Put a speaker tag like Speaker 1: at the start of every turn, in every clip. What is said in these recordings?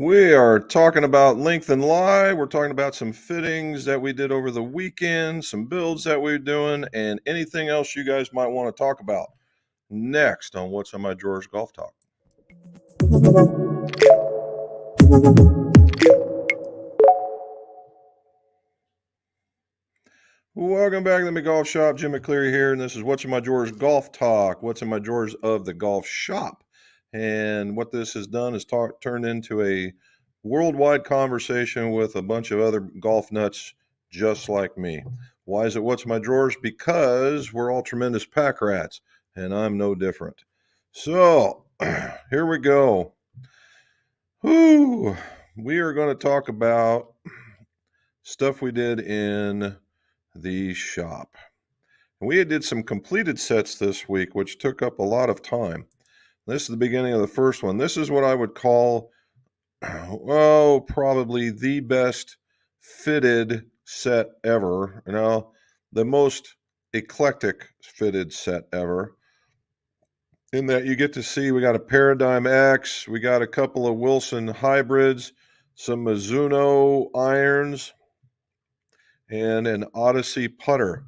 Speaker 1: We are talking about length and lie. We're talking about some fittings that we did over the weekend, some builds that we're doing, and anything else you guys might want to talk about. Next on What's on My Drawers Golf Talk. Welcome back to the Golf Shop. Jim McCleary here, and this is What's in My Drawers Golf Talk. What's in my drawers of the golf shop. And what this has done is turned into a worldwide conversation with a bunch of other golf nuts just like me. Why is it What's in My Drawers? Because we're all tremendous pack rats, and I'm no different. So here we go. We are going to talk about stuff we did in the shop. We did some completed sets this week, which took up a lot of time. This is the beginning of the first one. This is what I would call, well, probably the best fitted set ever. The most eclectic fitted set ever. In that you get to see, we got a Paradigm X, we got a couple of Wilson hybrids, some Mizuno irons, and an Odyssey putter.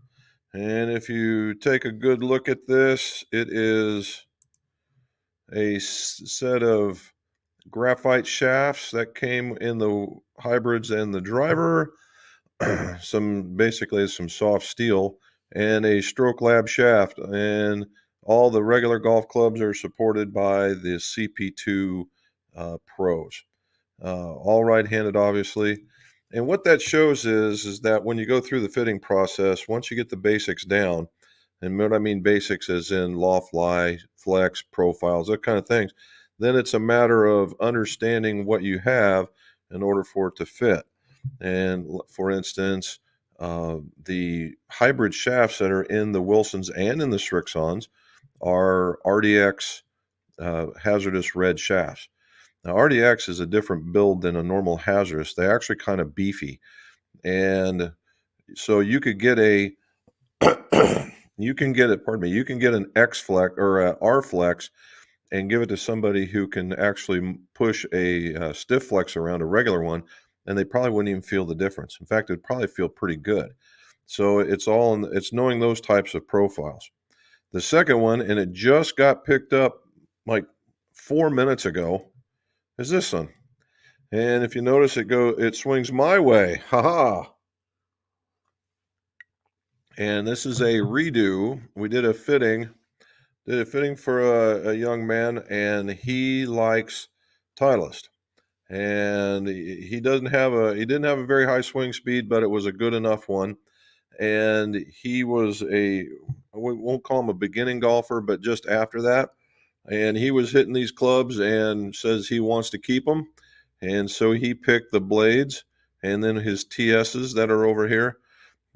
Speaker 1: And if you take a good look at this, it is a set of graphite shafts that came in the hybrids and the driver, basically some soft steel, and a Stroke Lab shaft. And all the regular golf clubs are supported by the CP2 Pros. All right-handed, obviously. And what that shows is that when you go through the fitting process, once you get the basics down, and what I mean basics is in loft, lie, flex, profiles, that kind of things, then it's a matter of understanding what you have in order for it to fit. And for instance, the hybrid shafts that are in the Wilsons and in the Srixons are RDX hazardous red shafts. Now, RDX is a different build than a normal hazardous. They're actually kind of beefy. And so you could get you can get an X Flex or a R Flex and give it to somebody who can actually push a stiff flex around a regular one, and they probably wouldn't even feel the difference. In fact, it'd probably feel pretty good. So it's knowing those types of profiles. The second one, and it just got picked up like 4 minutes ago, is this one. And if you notice, it swings my way. Ha. And this is a redo. We did a fitting for a young man, and he likes Titleist. And he didn't have a very high swing speed, but it was a good enough one. And he was we won't call him a beginning golfer, but just after that. And he was hitting these clubs and says he wants to keep them. And so he picked the blades and then his TSs that are over here.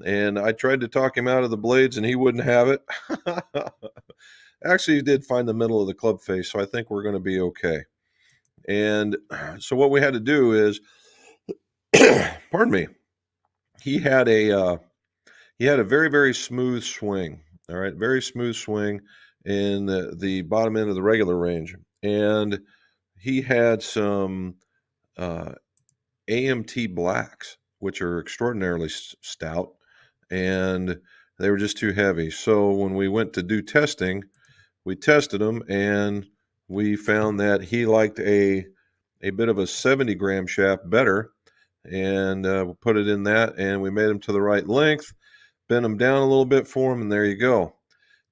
Speaker 1: And I tried to talk him out of the blades and he wouldn't have it. Actually, he did find the middle of the club face, so I think we're going to be okay. And so what we had to do is, pardon me, he had a very, very smooth swing. All right, very smooth swing in the bottom end of the regular range. And he had some AMT blacks, which are extraordinarily stout, and they were just too heavy. So when we went to do testing, we tested them, and we found that he liked a bit of a 70-gram shaft better, and we put it in that, and we made them to the right length, bent them down a little bit for him, and there you go.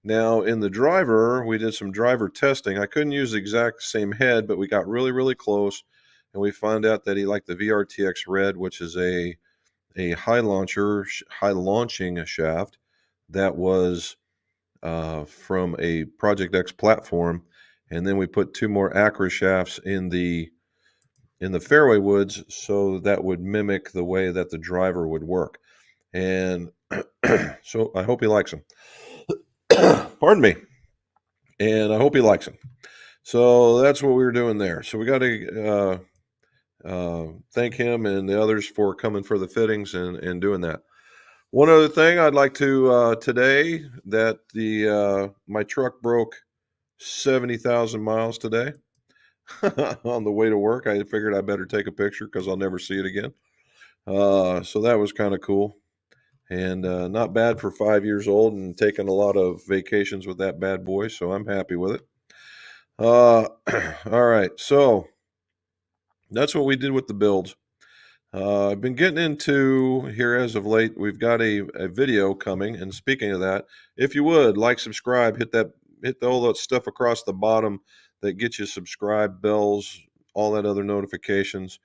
Speaker 1: Now, in the driver, we did some driver testing. I couldn't use the exact same head, but we got really, really close, and we found out that he liked the VRTX Red, which is a high launching shaft that was from a Project X platform, and then we put 2 more Acra shafts in the fairway woods, so that would mimic the way that the driver would work. And so I hope he likes them. Pardon me. And I hope he likes them. So that's what we were doing there. So we got to thank him and the others for coming for the fittings and doing that. One other thing I'd like to today, that my truck broke 70,000 miles today. on the way to work. I figured I better take a picture because I'll never see it again. So that was kind of cool. And not bad for 5 years old and taking a lot of vacations with that bad boy. So I'm happy with it. All right. So that's what we did with the builds. I've been getting into here as of late. We've got a video coming. And speaking of that, if you would like, subscribe, hit all that stuff across the bottom that gets you subscribe, bells, all that other notifications.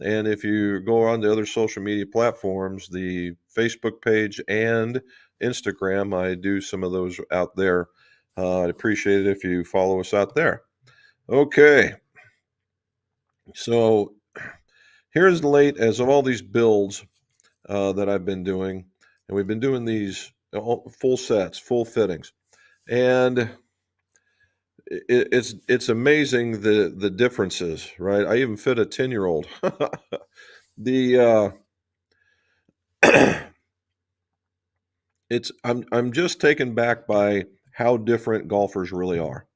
Speaker 1: And if you go on to other social media platforms, the Facebook page and Instagram, I do some of those out there. I'd appreciate it if you follow us out there. Okay. So here's the late as of all these builds that I've been doing, and we've been doing these full sets, full fittings, and it's amazing the differences, right? I even fit a 10-year-old. The I'm just taken back by how different golfers really are,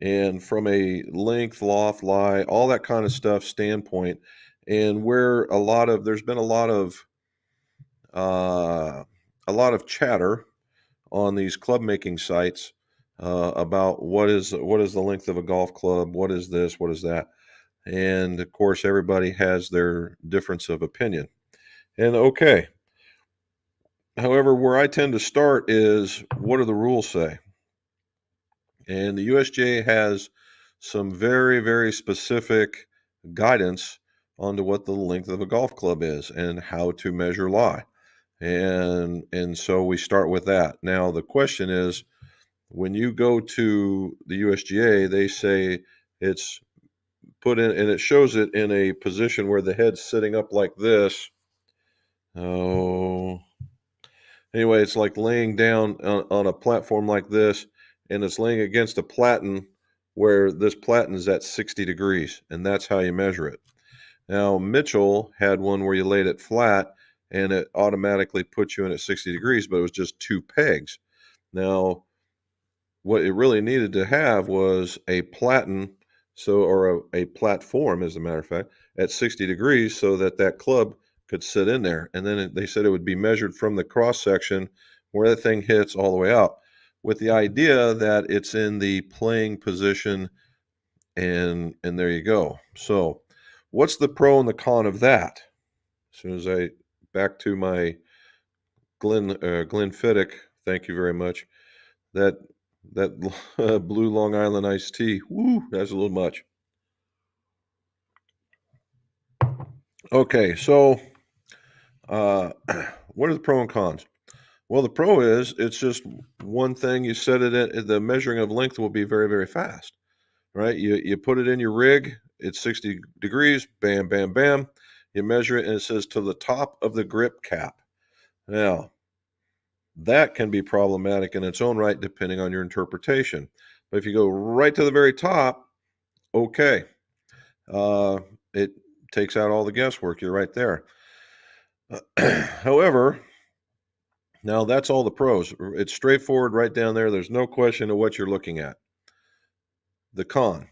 Speaker 1: and from a length, loft, lie, all that kind of stuff standpoint, and where there's been uh, a lot of chatter on these club making sites about what is the length of a golf club, what is this, what is that, and of course everybody has their difference of opinion. And okay, however, where I tend to start is what do the rules say? And the USGA has some very, very specific guidance onto what the length of a golf club is and how to measure lie. And so we start with that. Now the question is, when you go to the USGA, they say it's put in, and it shows it in a position where the head's sitting up like this. Oh, anyway, it's like laying down on a platform like this, and it's laying against a platen where this platen is at 60 degrees, and that's how you measure it. Now, Mitchell had one where you laid it flat, and it automatically put you in at 60 degrees, but it was just two pegs. Now, what it really needed to have was a platen, or a platform, as a matter of fact, at 60 degrees so that that club could sit in there. And then they said it would be measured from the cross section where the thing hits all the way out, with the idea that it's in the playing position, and there you go. So what's the pro and the con of that? As soon as I back to my Glenfiddich, thank you very much. That blue Long Island iced tea. Woo, that's a little much. Okay, so what are the pro and cons? Well, the pro is it's just one thing. You set it in, the measuring of length will be very, very fast, right? You put it in your rig, it's 60 degrees, bam, bam, bam. You measure it, and it says to the top of the grip cap. Now, that can be problematic in its own right, depending on your interpretation. But if you go right to the very top, okay, it takes out all the guesswork. You're right there. However, now that's all the pros. It's straightforward right down there. There's no question of what you're looking at. The con.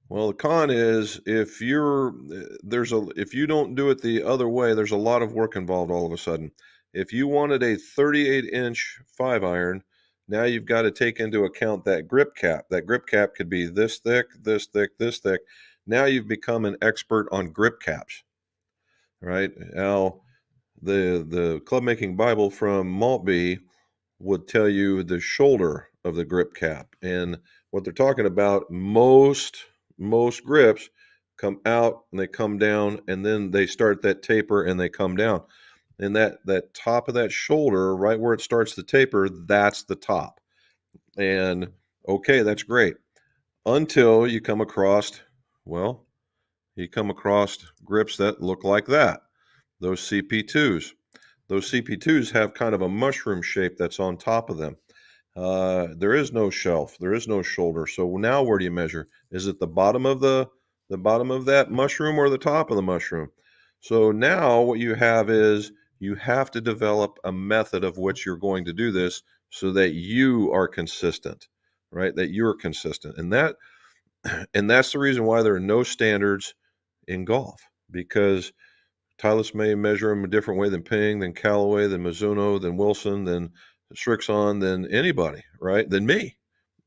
Speaker 1: Well, the con is if you don't do it the other way, there's a lot of work involved all of a sudden. If you wanted a 38-inch 5-iron, now you've got to take into account that grip cap. That grip cap could be this thick, this thick, this thick. Now you've become an expert on grip caps, right? Now, the club making Bible from Maltby would tell you the shoulder of the grip cap, and what they're talking about, most grips come out and they come down, and then they start that taper and they come down, and that top of that shoulder, right where it starts to taper, that's the top. And okay, that's great until you come across, well, you come across grips that look like that, those CP2s. Those CP2s have kind of a mushroom shape that's on top of them. There is no shelf, there is no shoulder. So now where do you measure? Is it the bottom of the bottom of that mushroom or the top of the mushroom? So now what you have is you have to develop a method of which you're going to do this so that you are consistent, right? That you're consistent. And And that's the reason why there are no standards in golf, because Titleist may measure them a different way than Ping, than Callaway, than Mizuno, than Wilson, than Srixon, than anybody, right? Than me.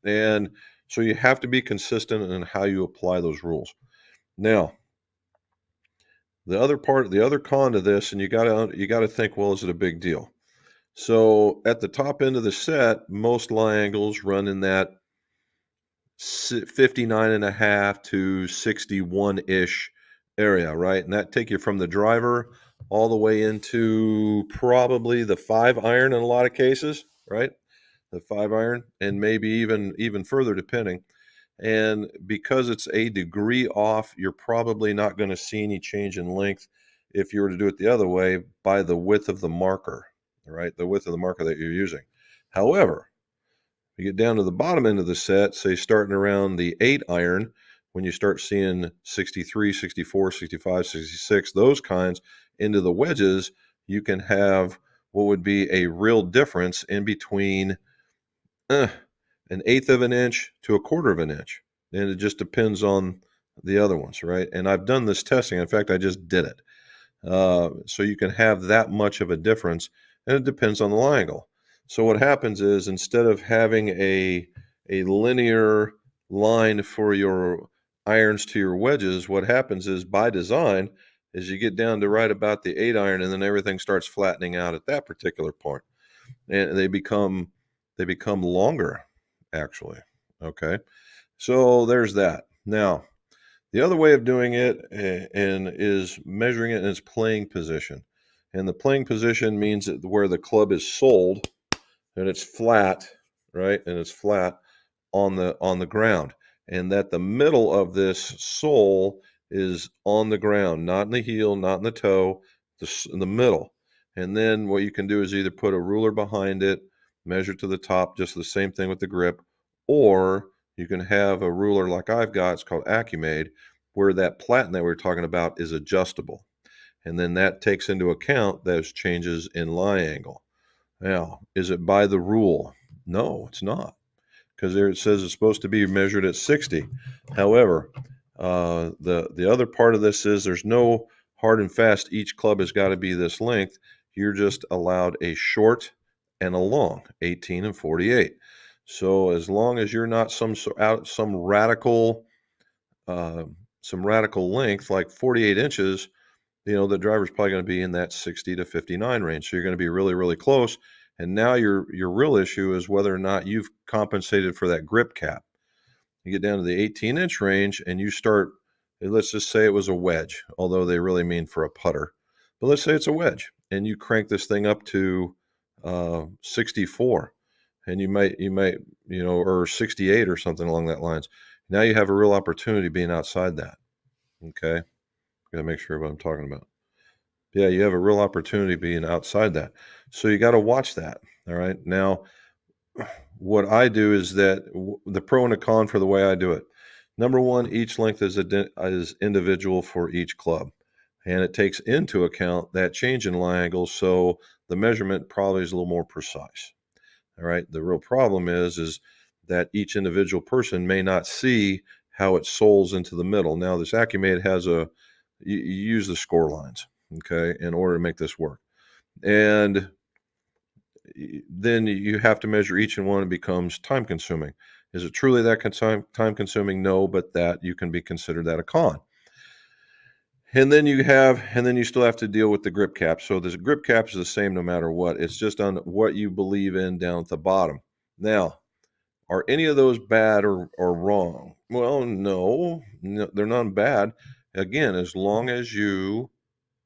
Speaker 1: And so you have to be consistent in how you apply those rules. Now, the other con to this, and you gotta think, well, is it a big deal? So at the top end of the set, most lie angles run in that 59.5 to 61-ish area, right? And that take you from the driver all the way into probably the 5-iron in a lot of cases, right? The 5-iron, and maybe even further depending. And because it's a degree off, you're probably not going to see any change in length if you were to do it the other way by the width of the marker, right? The width of the marker that you're using. However, you get down to the bottom end of the set, say starting around the 8-iron, when you start seeing 63, 64, 65, 66, those kinds into the wedges, you can have what would be a real difference in between an 1/8 of an inch to a 1/4 of an inch. And it just depends on the other ones, right? And I've done this testing. In fact, I just did it. So you can have that much of a difference, and it depends on the lie angle. So what happens is, instead of having a linear line for your irons to your wedges, what happens is, by design, is you get down to right about the 8-iron, and then everything starts flattening out at that particular point, and they become longer, actually. Okay, so there's that. Now, the other way of doing it and is measuring it in its playing position. And the playing position means that where the club is soled, and it's flat, right? And it's flat on the ground. And that the middle of this sole is on the ground, not in the heel, not in the toe, in the middle. And then what you can do is either put a ruler behind it, measure to the top, just the same thing with the grip, or you can have a ruler like I've got, it's called AccuMade, where that platen that we were talking about is adjustable. And then that takes into account those changes in lie angle. Now, is it by the rule? No, it's not, because there it says it's supposed to be measured at 60. However, the other part of this is there's no hard and fast, each club has got to be this length. You're just allowed a short and a long, 18 and 48. So as long as you're not some radical length like 48 inches, the driver's probably going to be in that 60 to 59 range. So you're going to be really, really close. And now your real issue is whether or not you've compensated for that grip cap. You get down to the 18-inch range and you start, let's just say it was a wedge, although they really mean for a putter. But let's say it's a wedge, and you crank this thing up to 64, and you might, or 68 or something along that lines. Now you have a real opportunity being outside that. Okay. Gotta make sure what I'm talking about. Yeah, you have a real opportunity being outside that. So you got to watch that. All right. Now, what I do is that the pro and the con for the way I do it. Number one, each length is individual for each club, and it takes into account that change in lie angle. So the measurement probably is a little more precise. All right. The real problem is that each individual person may not see how it soles into the middle. Now, this AccuMade has you use the score lines, okay, in order to make this work. And then you have to measure each and one. It becomes time consuming. Is it truly that time consuming? No, but that you can be considered that a con. And then you still have to deal with the grip cap. So this grip cap is the same no matter what. It's just on what you believe in down at the bottom. Now, are any of those bad or wrong? Well, no, they're not bad. Again, as long as you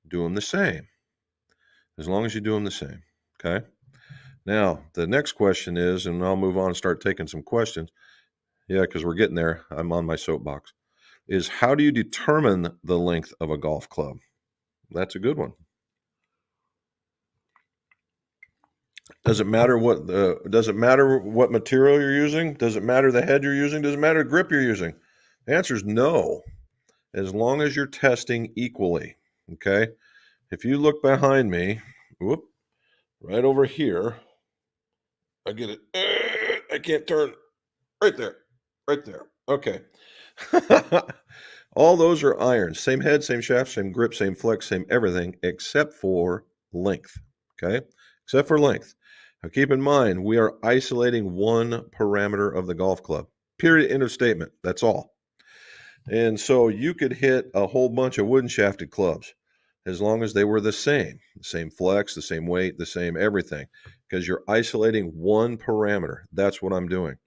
Speaker 1: do them the same. As long as you do them the same. Okay. Now, the next question is, and I'll move on and start taking some questions. Yeah, because we're getting there. I'm on my soapbox. Is how do you determine the length of a golf club? That's a good one. Does it matter what material you're using? Does it matter the head you're using? Does it matter the grip you're using? The answer is no. As long as you're testing equally. Okay. If you look behind me, right over here, I get it. I can't turn. Right there. Okay. All those are iron. Same head, same shaft, same grip, same flex, same everything, except for length. Okay? Except for length. Now keep in mind, we are isolating one parameter of the golf club. Period. End of statement. That's all. And so you could hit a whole bunch of wooden shafted clubs as long as they were the same flex, the same weight, the same everything, because you're isolating one parameter. That's what I'm doing.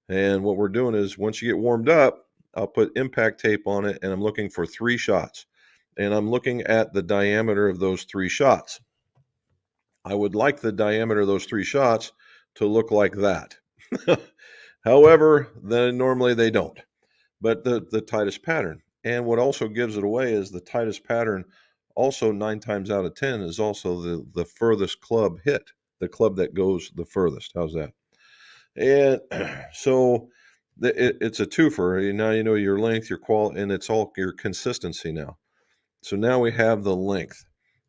Speaker 1: And what we're doing is once you get warmed up, I'll put impact tape on it and I'm looking for 3 shots. And I'm looking at the diameter of those 3 shots. I would like the diameter of those 3 shots to look like that. However, then normally they don't. But the tightest pattern. And what also gives it away is the tightest pattern also 9 times out of 10 is also the furthest club hit, the club that goes the furthest. How's that? And so it's a twofer. Now you know your length, your quality, and it's all your consistency now. So now we have the length,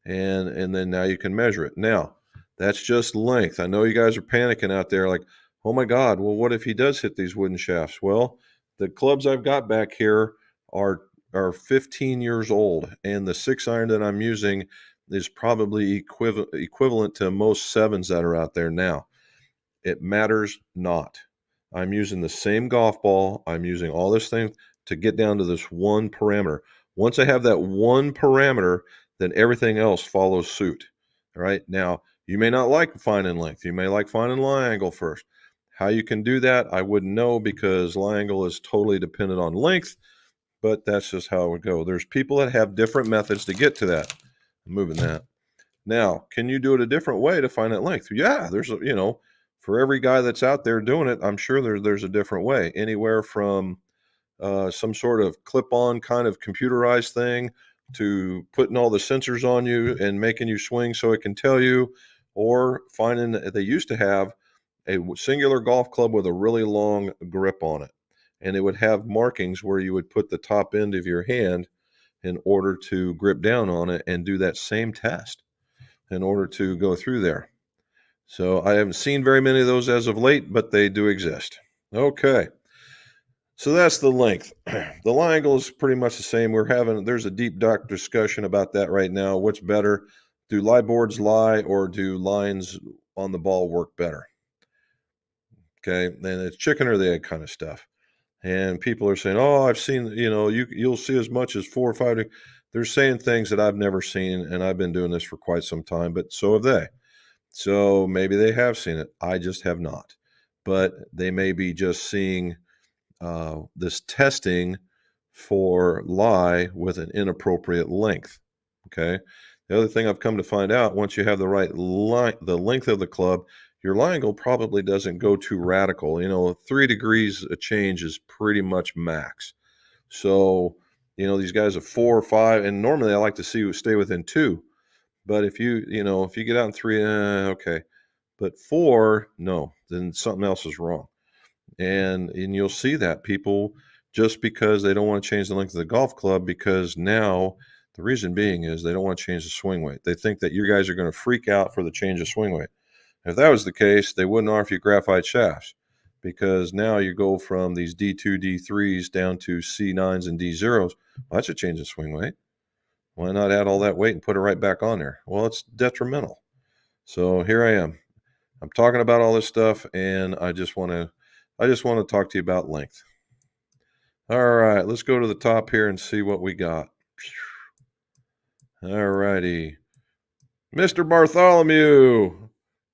Speaker 1: and then now you can measure it. Now that's just length. I know you guys are panicking out there, like, oh my God, well, what if he does hit these wooden shafts? Well, the clubs I've got back here are 15 years old, and the 6-iron that I'm using is probably equivalent to most 7s that are out there now. It matters not. I'm using the same golf ball. I'm using all this thing to get down to this one parameter. Once I have that one parameter, then everything else follows suit. All right. Now, you may not like finding length. You may like finding lie angle first. How you can do that, I wouldn't know because lie angle is totally dependent on length, but that's just how it would go. There's people that have different methods to get to that. I'm moving that. Now, can you do it a different way to find that length? Yeah, there's for every guy that's out there doing it, I'm sure there's a different way. Anywhere from some sort of clip-on kind of computerized thing to putting all the sensors on you and making you swing so it can tell you, or finding that they used to have a singular golf club with a really long grip on it. And it would have markings where you would put the top end of your hand in order to grip down on it and do that same test in order to go through there. So I haven't seen very many of those as of late, but they do exist. Okay. So that's the length. The lie angle is pretty much the same. There's a deep dark discussion about that right now. What's better? Do lie boards lie or do lines on the ball work better? Okay. And it's chicken or the egg kind of stuff. And people are saying, oh, I've seen, you'll see as much as 4 or 5. They're saying things that I've never seen, and I've been doing this for quite some time, but so have they. So maybe they have seen it. I just have not. But they may be just seeing this testing for lie with an inappropriate length. Okay. The other thing I've come to find out, once you have the right the length of the club, your lie angle probably doesn't go too radical. 3 degrees a change is pretty much max. So, these guys are 4 or 5, and normally I like to see you stay within 2. But if you get out in 3, okay. But 4, no, then something else is wrong. And you'll see that people, just because they don't want to change the length of the golf club, because now the reason being is they don't want to change the swing weight. They think that you guys are going to freak out for the change of swing weight. If that was the case, they wouldn't offer you graphite shafts, because now you go from these D2, D3s down to C9s and D0s. Well, that's a change in swing weight. Why not add all that weight and put it right back on there? Well, it's detrimental. So here I am. I'm talking about all this stuff, and I just want to talk to you about length. All right, let's go to the top here and see what we got. All righty. Mr. Bartholomew.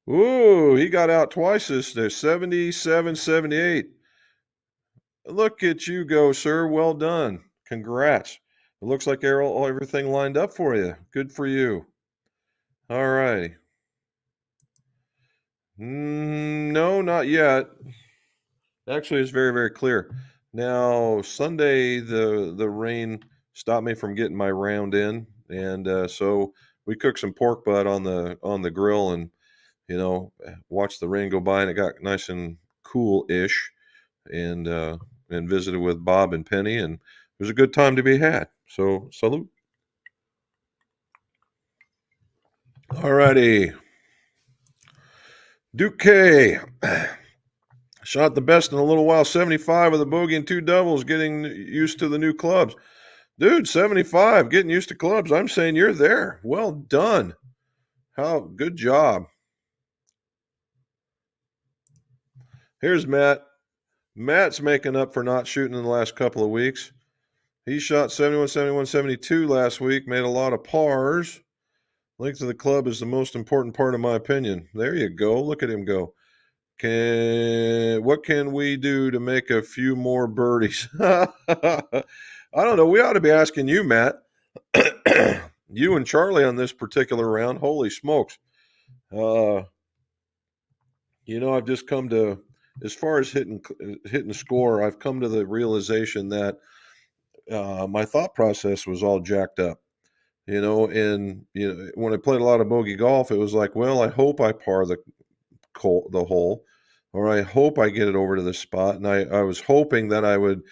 Speaker 1: Ooh, he got out twice this day. 77, 78. Look at you go, sir. Well done. Congrats. It looks like everything lined up for you. Good for you. All righty. No, not yet. Actually, it's very, very clear. Now, Sunday, the rain stopped me from getting my round in, and so we cooked some pork butt on the grill, and watched the rain go by, and it got nice and cool-ish, and visited with Bob and Penny, and it was a good time to be had. So, salute. All righty. Duque. Shot the best in a little while, 75 with a bogey and 2 doubles, getting used to the new clubs. Dude, 75, getting used to clubs. I'm saying you're there. Well done. Good job. Here's Matt. Matt's making up for not shooting in the last couple of weeks. He shot 71, 71, 72 last week, made a lot of pars. Length of the club is the most important part, in my opinion. There you go. Look at him go. What can we do to make a few more birdies? I don't know. We ought to be asking you, Matt. You and Charlie on this particular round. Holy smokes. I've just come to, as far as hitting score, I've come to the realization that my thought process was all jacked up. And when I played a lot of bogey golf, it was like, well, I hope I par the hole, or I hope I get it over to the spot. And I was hoping that I would,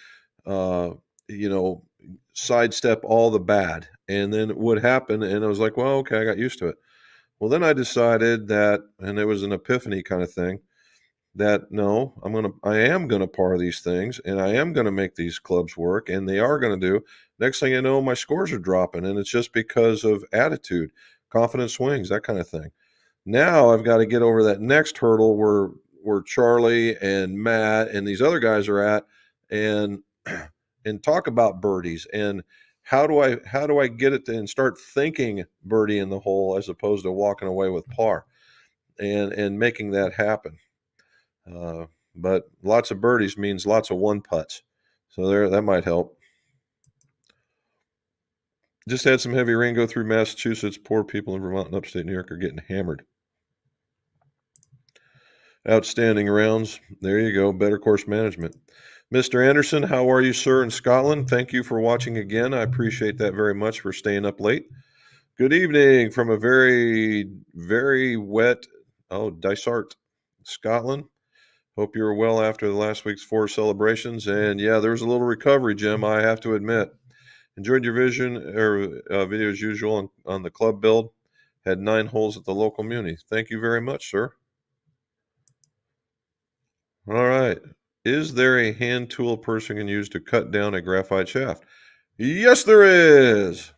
Speaker 1: sidestep all the bad, and then it would happen. And I was like, well, okay, I got used to it. Well, then I decided that, and it was an epiphany kind of thing, that no, I am gonna par these things, and I am gonna make these clubs work, and they are gonna do. Next thing you know, my scores are dropping, and it's just because of attitude, confident swings, that kind of thing. Now I've got to get over that next hurdle where Charlie and Matt and these other guys are at, and talk about birdies, and how do I get it to, and start thinking birdie in the hole as opposed to walking away with par, and making that happen. But lots of birdies means lots of one putts, so that might help. Just had some heavy rain go through Massachusetts. Poor people in Vermont and upstate New York are getting hammered. Outstanding rounds. There you go. Better course management. Mr. Anderson, how are you, sir, in Scotland? Thank you for watching again. I appreciate that very much, for staying up late. Good evening from a very, very wet, Dysart, Scotland. Hope you were well after the last week's 4 celebrations. And yeah, there was a little recovery, Jim, I have to admit. Enjoyed your video as usual on the club build. Had 9 holes at the local muni. Thank you very much, sir. All right. Is there a hand tool a person can use to cut down a graphite shaft? Yes, there is.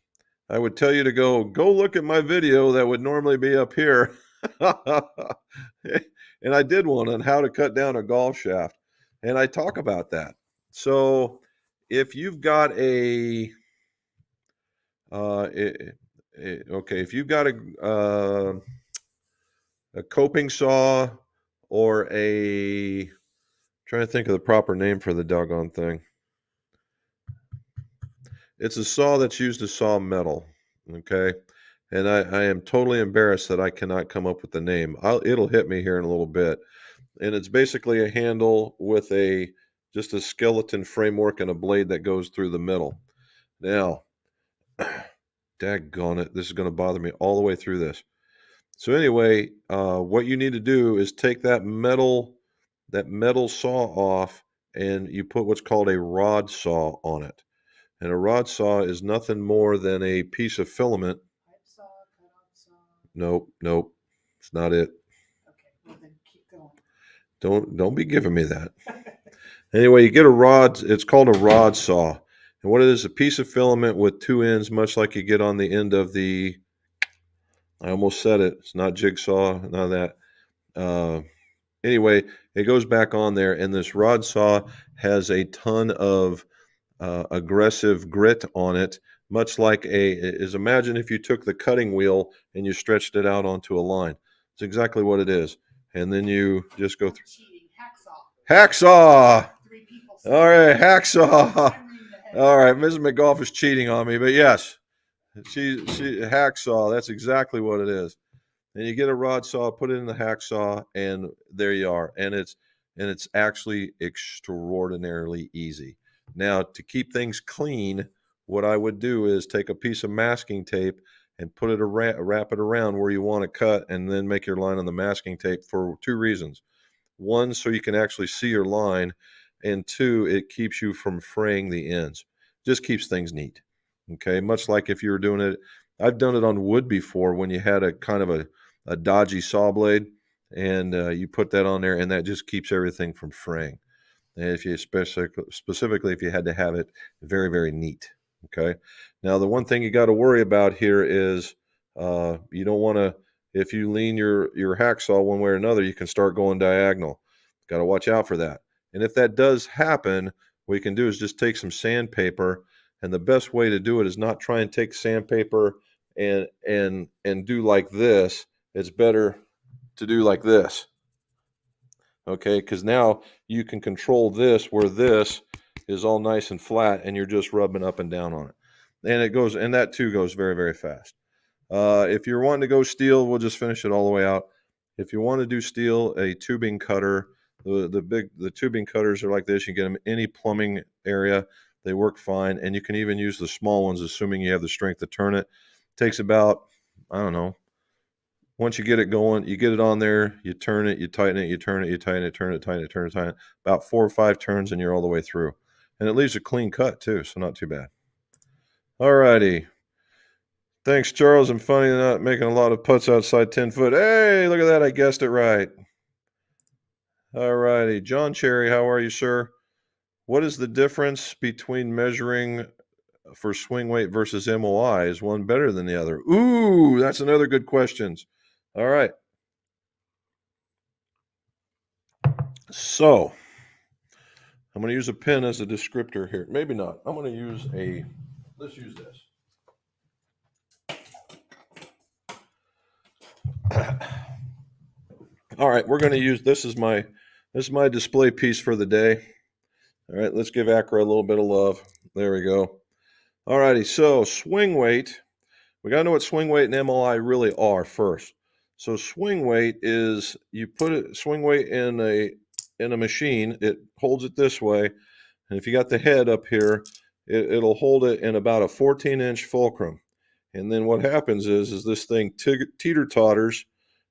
Speaker 1: I would tell you to go look at my video that would normally be up here. And I did one on how to cut down a golf shaft, and I talk about that. So if you've got if you've got a coping saw, or trying to think of the proper name for the doggone thing. It's a saw that's used to saw metal, okay? And I am totally embarrassed that I cannot come up with the name. It'll hit me here in a little bit. And it's basically a handle with just a skeleton framework and a blade that goes through the middle. Now, daggone it, this is going to bother me all the way through this. So anyway, what you need to do is take that metal saw off, and you put what's called a rod saw on it. And a rod saw is nothing more than a piece of filament. Nope, it's not it.
Speaker 2: Okay, well then keep going.
Speaker 1: Don't be giving me that. Anyway, you get a rod. It's called a rod saw, and what it is, a piece of filament with 2 ends, much like you get on the end of the. I almost said it. It's not jigsaw, none of that. Anyway, it goes back on there, and this rod saw has a ton of aggressive grit on it, much like imagine if you took the cutting wheel and you stretched it out onto a line. It's exactly what it is. And then you just go through. Hacksaw. All right, hacksaw. All right, Mrs. McGolf is cheating on me, but yes, she hacksaw. That's exactly what it is. And you get a rod saw, put it in the hacksaw, and there you are. And it's actually extraordinarily easy. Now, to keep things clean, what I would do is take a piece of masking tape and put it wrap it around where you want to cut, and then make your line on the masking tape for 2 reasons. 1, so you can actually see your line, and 2, it keeps you from fraying the ends. Just keeps things neat. Okay, much like if you were doing it, I've done it on wood before when you had a kind of a dodgy saw blade. and you put that on there, and that just keeps everything from fraying. And if you specifically if you had to have it very, very neat. Okay. Now the one thing you got to worry about here is you don't want to, if you lean your hacksaw one way or another, you can start going diagonal. Got to watch out for that. And if that does happen, what you can do is just take some sandpaper, and the best way to do it is not try and take sandpaper and do like this. It's better to do like this. Okay, because now you can control this where this is all nice and flat, and you're just rubbing up and down on it. And it goes, and that too goes very, very fast. If you're wanting to go steel, we'll just finish it all the way out. If you want to do steel, a tubing cutter, the tubing cutters are like this. You get them in any plumbing area. They work fine, and you can even use the small ones, assuming you have the strength to turn it. Takes about, I don't know, once you get it going, you get it on there, you turn it, you tighten it, you turn it, you tighten it, turn it, tighten it, turn it, tighten it. About 4 or 5 turns, and you're all the way through. And it leaves a clean cut too, so not too bad. All righty. Thanks, Charles. I'm funny not making a lot of putts outside 10 foot. Hey, look at that. I guessed it right. All righty. John Cherry, how are you, sir? What is the difference between measuring for swing weight versus MOI? Is one better than the other? Ooh, that's another good question. All right. So I'm going to use a pen as a descriptor here. Maybe not. I'm going to use let's use this. All right, we're going to use, this is my display piece for the day. All right, let's give Acura a little bit of love. There we go. All righty, so swing weight. We got to know what swing weight and MOI really are first. So swing weight is, you put it, swing weight in a machine, it holds it this way, and if you got the head up here, it'll hold it in about a 14-inch fulcrum. And then what happens is this thing teeter-totters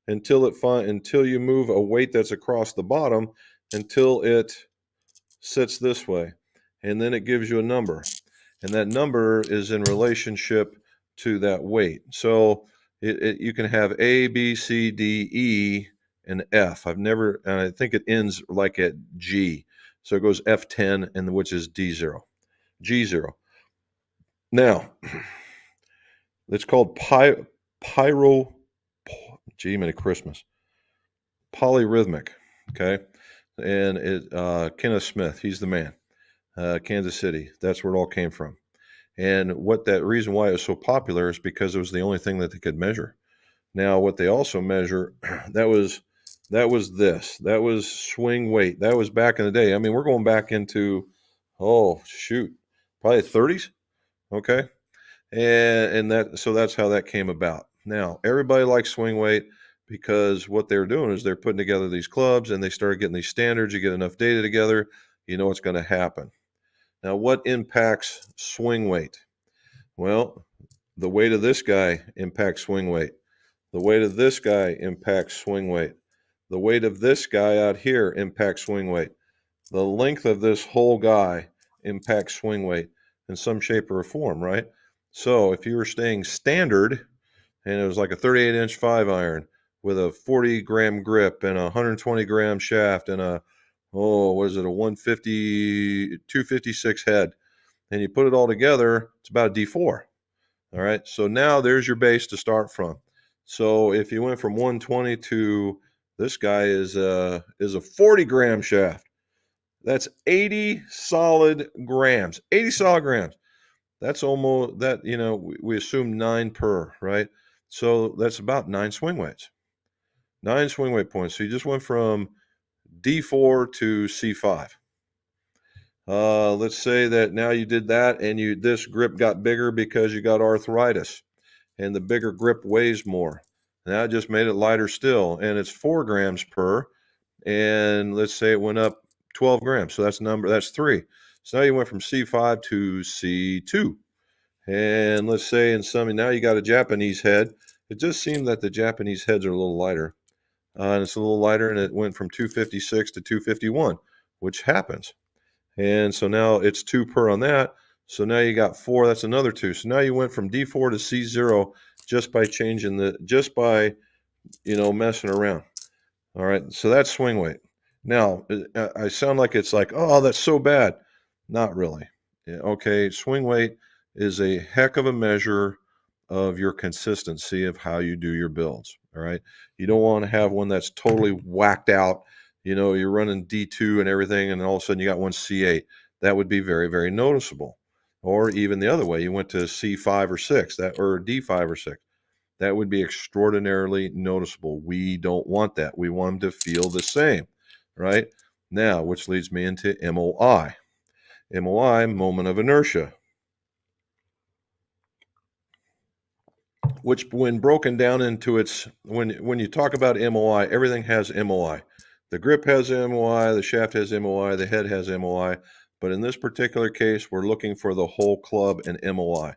Speaker 1: until you move a weight that's across the bottom until it sits this way. And then it gives you a number. And that number is in relationship to that weight. So you can have A, B, C, D, E, and F. And I think it ends like at G. So it goes F10, and which is D0, G0. Now, it's called polyrhythmic. Okay. And Kenneth Smith, he's the man. Kansas City, that's where it all came from. And reason why it was so popular is because it was the only thing that they could measure. Now, what they also measure, that was swing weight. That was back in the day. I mean, we're going back into, probably 30s. Okay. And so that's how that came about. Now, everybody likes swing weight because what they're doing is they're putting together these clubs, and they start getting these standards. You get enough data together, you know what's going to happen. Now, what impacts swing weight? Well, the weight of this guy impacts swing weight. The weight of this guy impacts swing weight. The weight of this guy out here impacts swing weight. The length of this whole guy impacts swing weight in some shape or form, right? So if you were staying standard and it was like a 38-inch 5-iron with a 40-gram grip and a 120-gram shaft and a 256 head, and you put it all together, it's about a D4. All right, so now there's your base to start from. So if you went from 120 to this guy is a 40-gram shaft, that's 80 solid grams. 80 solid grams. That's almost that, we assume 9 per, right? So that's about 9 swing weights. 9 swing weight points. So you just went from D4 to C5. Let's say that now you did that and this grip got bigger because you got arthritis, and the bigger grip weighs more. Now I just made it lighter still, and it's 4 grams per, and let's say it went up 12 grams. So that's 3. So now you went from C5 to C2. And let's say now you got a Japanese head. It just seemed that the Japanese heads are a little lighter. And it's a little lighter, and it went from 256 to 251, which happens. And so now it's 2 per on that. So now you got 4. That's another 2. So now you went from D4 to C0 just by changing messing around. All right, so that's swing weight. Now, I sound like it's like, oh, that's so bad. Not really. Yeah, okay, swing weight is a heck of a measure of your consistency of how you do your builds. All right, you don't want to have one that's totally whacked out. You're running D2 and everything, and all of a sudden you got one C8. That would be very, very noticeable. Or even the other way, you went to C5 or 6, or D5 or 6. That would be extraordinarily noticeable. We don't want that. We want them to feel the same, right? Now, which leads me into MOI. MOI, moment of inertia, which when broken down into when you talk about MOI, everything has MOI. The grip has MOI, the shaft has MOI, the head has MOI. But in this particular case, we're looking for the whole club and MOI.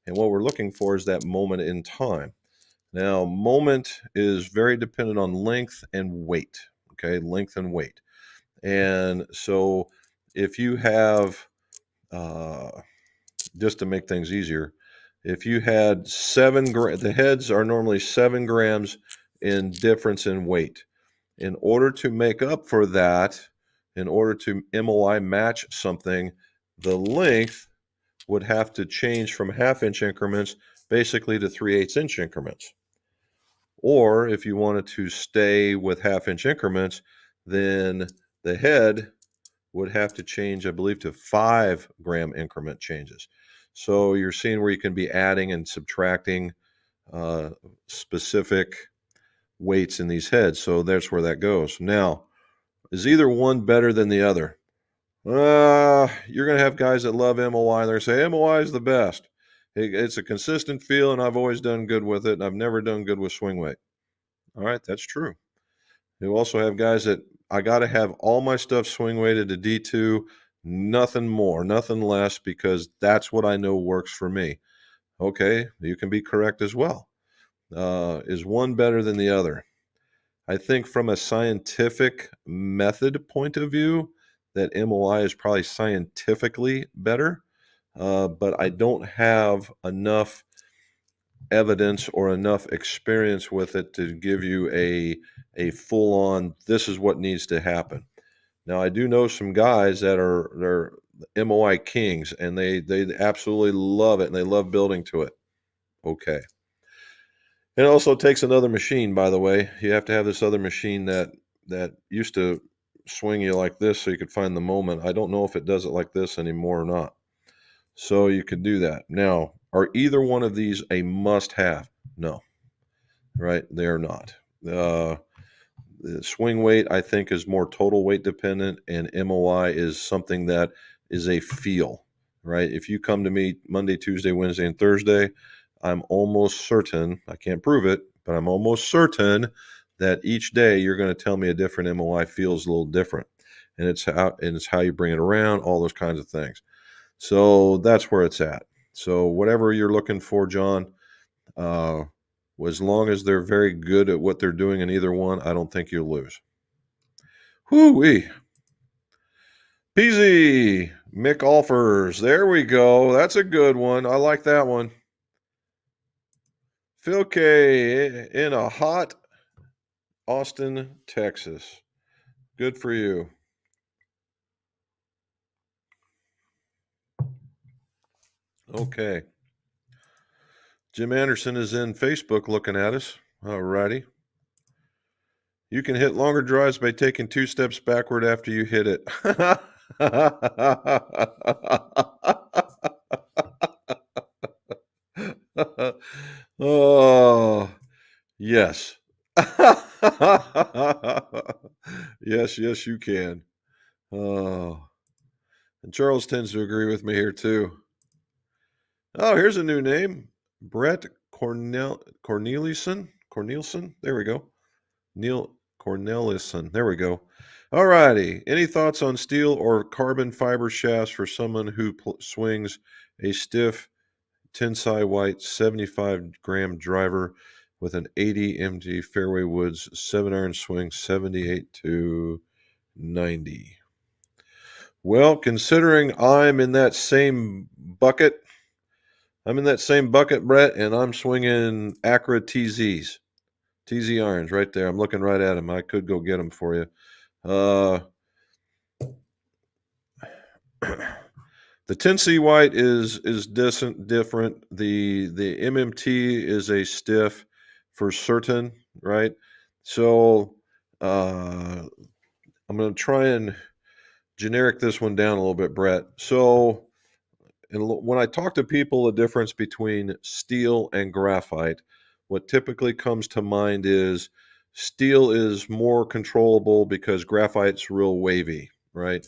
Speaker 1: And what we're looking for is that moment in time. Now, moment is very dependent on length and weight. Okay, length and weight. And so if you have, just to make things easier, if you had the heads are normally 7 grams in difference in weight. In order to make up for that, in order to MOI match something, the length would have to change from 1/2 inch increments basically to 3/8 inch increments. Or if you wanted to stay with 1/2 inch increments, then the head would have to change, I believe, to 5 gram increment changes. So you're seeing where you can be adding and subtracting specific weights in these heads. So that's where that goes. Now, is either one better than the other? You're going to have guys that love MOI. They're going to say MOI is the best. It's a consistent feel, and I've always done good with it, and I've never done good with swing weight. All right, that's true. You also have guys that I got to have all my stuff swing weighted to D2, nothing more, nothing less, because that's what I know works for me. Okay, you can be correct as well. Is one better than the other? I think from a scientific method point of view, that MOI is probably scientifically better, but I don't have enough evidence or enough experience with it to give you a full on this is what needs to happen. Now I do know some guys that they're MOI kings and they absolutely love it and they love building to it. Okay. It also takes another machine, by the way. You have to have this other machine that used to swing you like this so you could find the moment. I don't know if it does it like this anymore or not. So you could do that. Now, are either one of these a must-have? No, right? They are not. The swing weight, I think, is more total weight dependent, and MOI is something that is a feel, right? If you come to me Monday, Tuesday, Wednesday, and Thursday, I'm almost certain, I can't prove it, but I'm almost certain that each day you're going to tell me a different MOI feels a little different. And it's how you bring it around, all those kinds of things. So that's where it's at. So whatever you're looking for, John, as long as they're very good at what they're doing in either one, I don't think you'll lose. Whoo-wee. Peasy. Mick Alfers. There we go. That's a good one. I like that one. Phil K. in a hot Austin, Texas. Good for you. Okay. Jim Anderson is in Facebook looking at us. All righty. You can hit longer drives by taking 2 steps backward after you hit it. Oh, yes. Yes, you can. Oh, and Charles tends to agree with me here too. Oh, here's a new name. Brett Corneliuson. There we go. Neil Corneliuson. There we go. All righty. Any thoughts on steel or carbon fiber shafts for someone who swings a stiff Tensai White 75-gram driver with an 80 MG Fairway Woods 7-iron swing 78 to 90? Well, considering I'm in that same bucket, Brett, and I'm swinging Acura TZs. TZ irons right there. I'm looking right at them. I could go get them for you. The 10C white is different. The MMT is a stiff for certain, right? So I'm going to try and generic this one down a little bit, Brett. So when I talk to people, the difference between steel and graphite, what typically comes to mind is steel is more controllable because graphite's real wavy, right?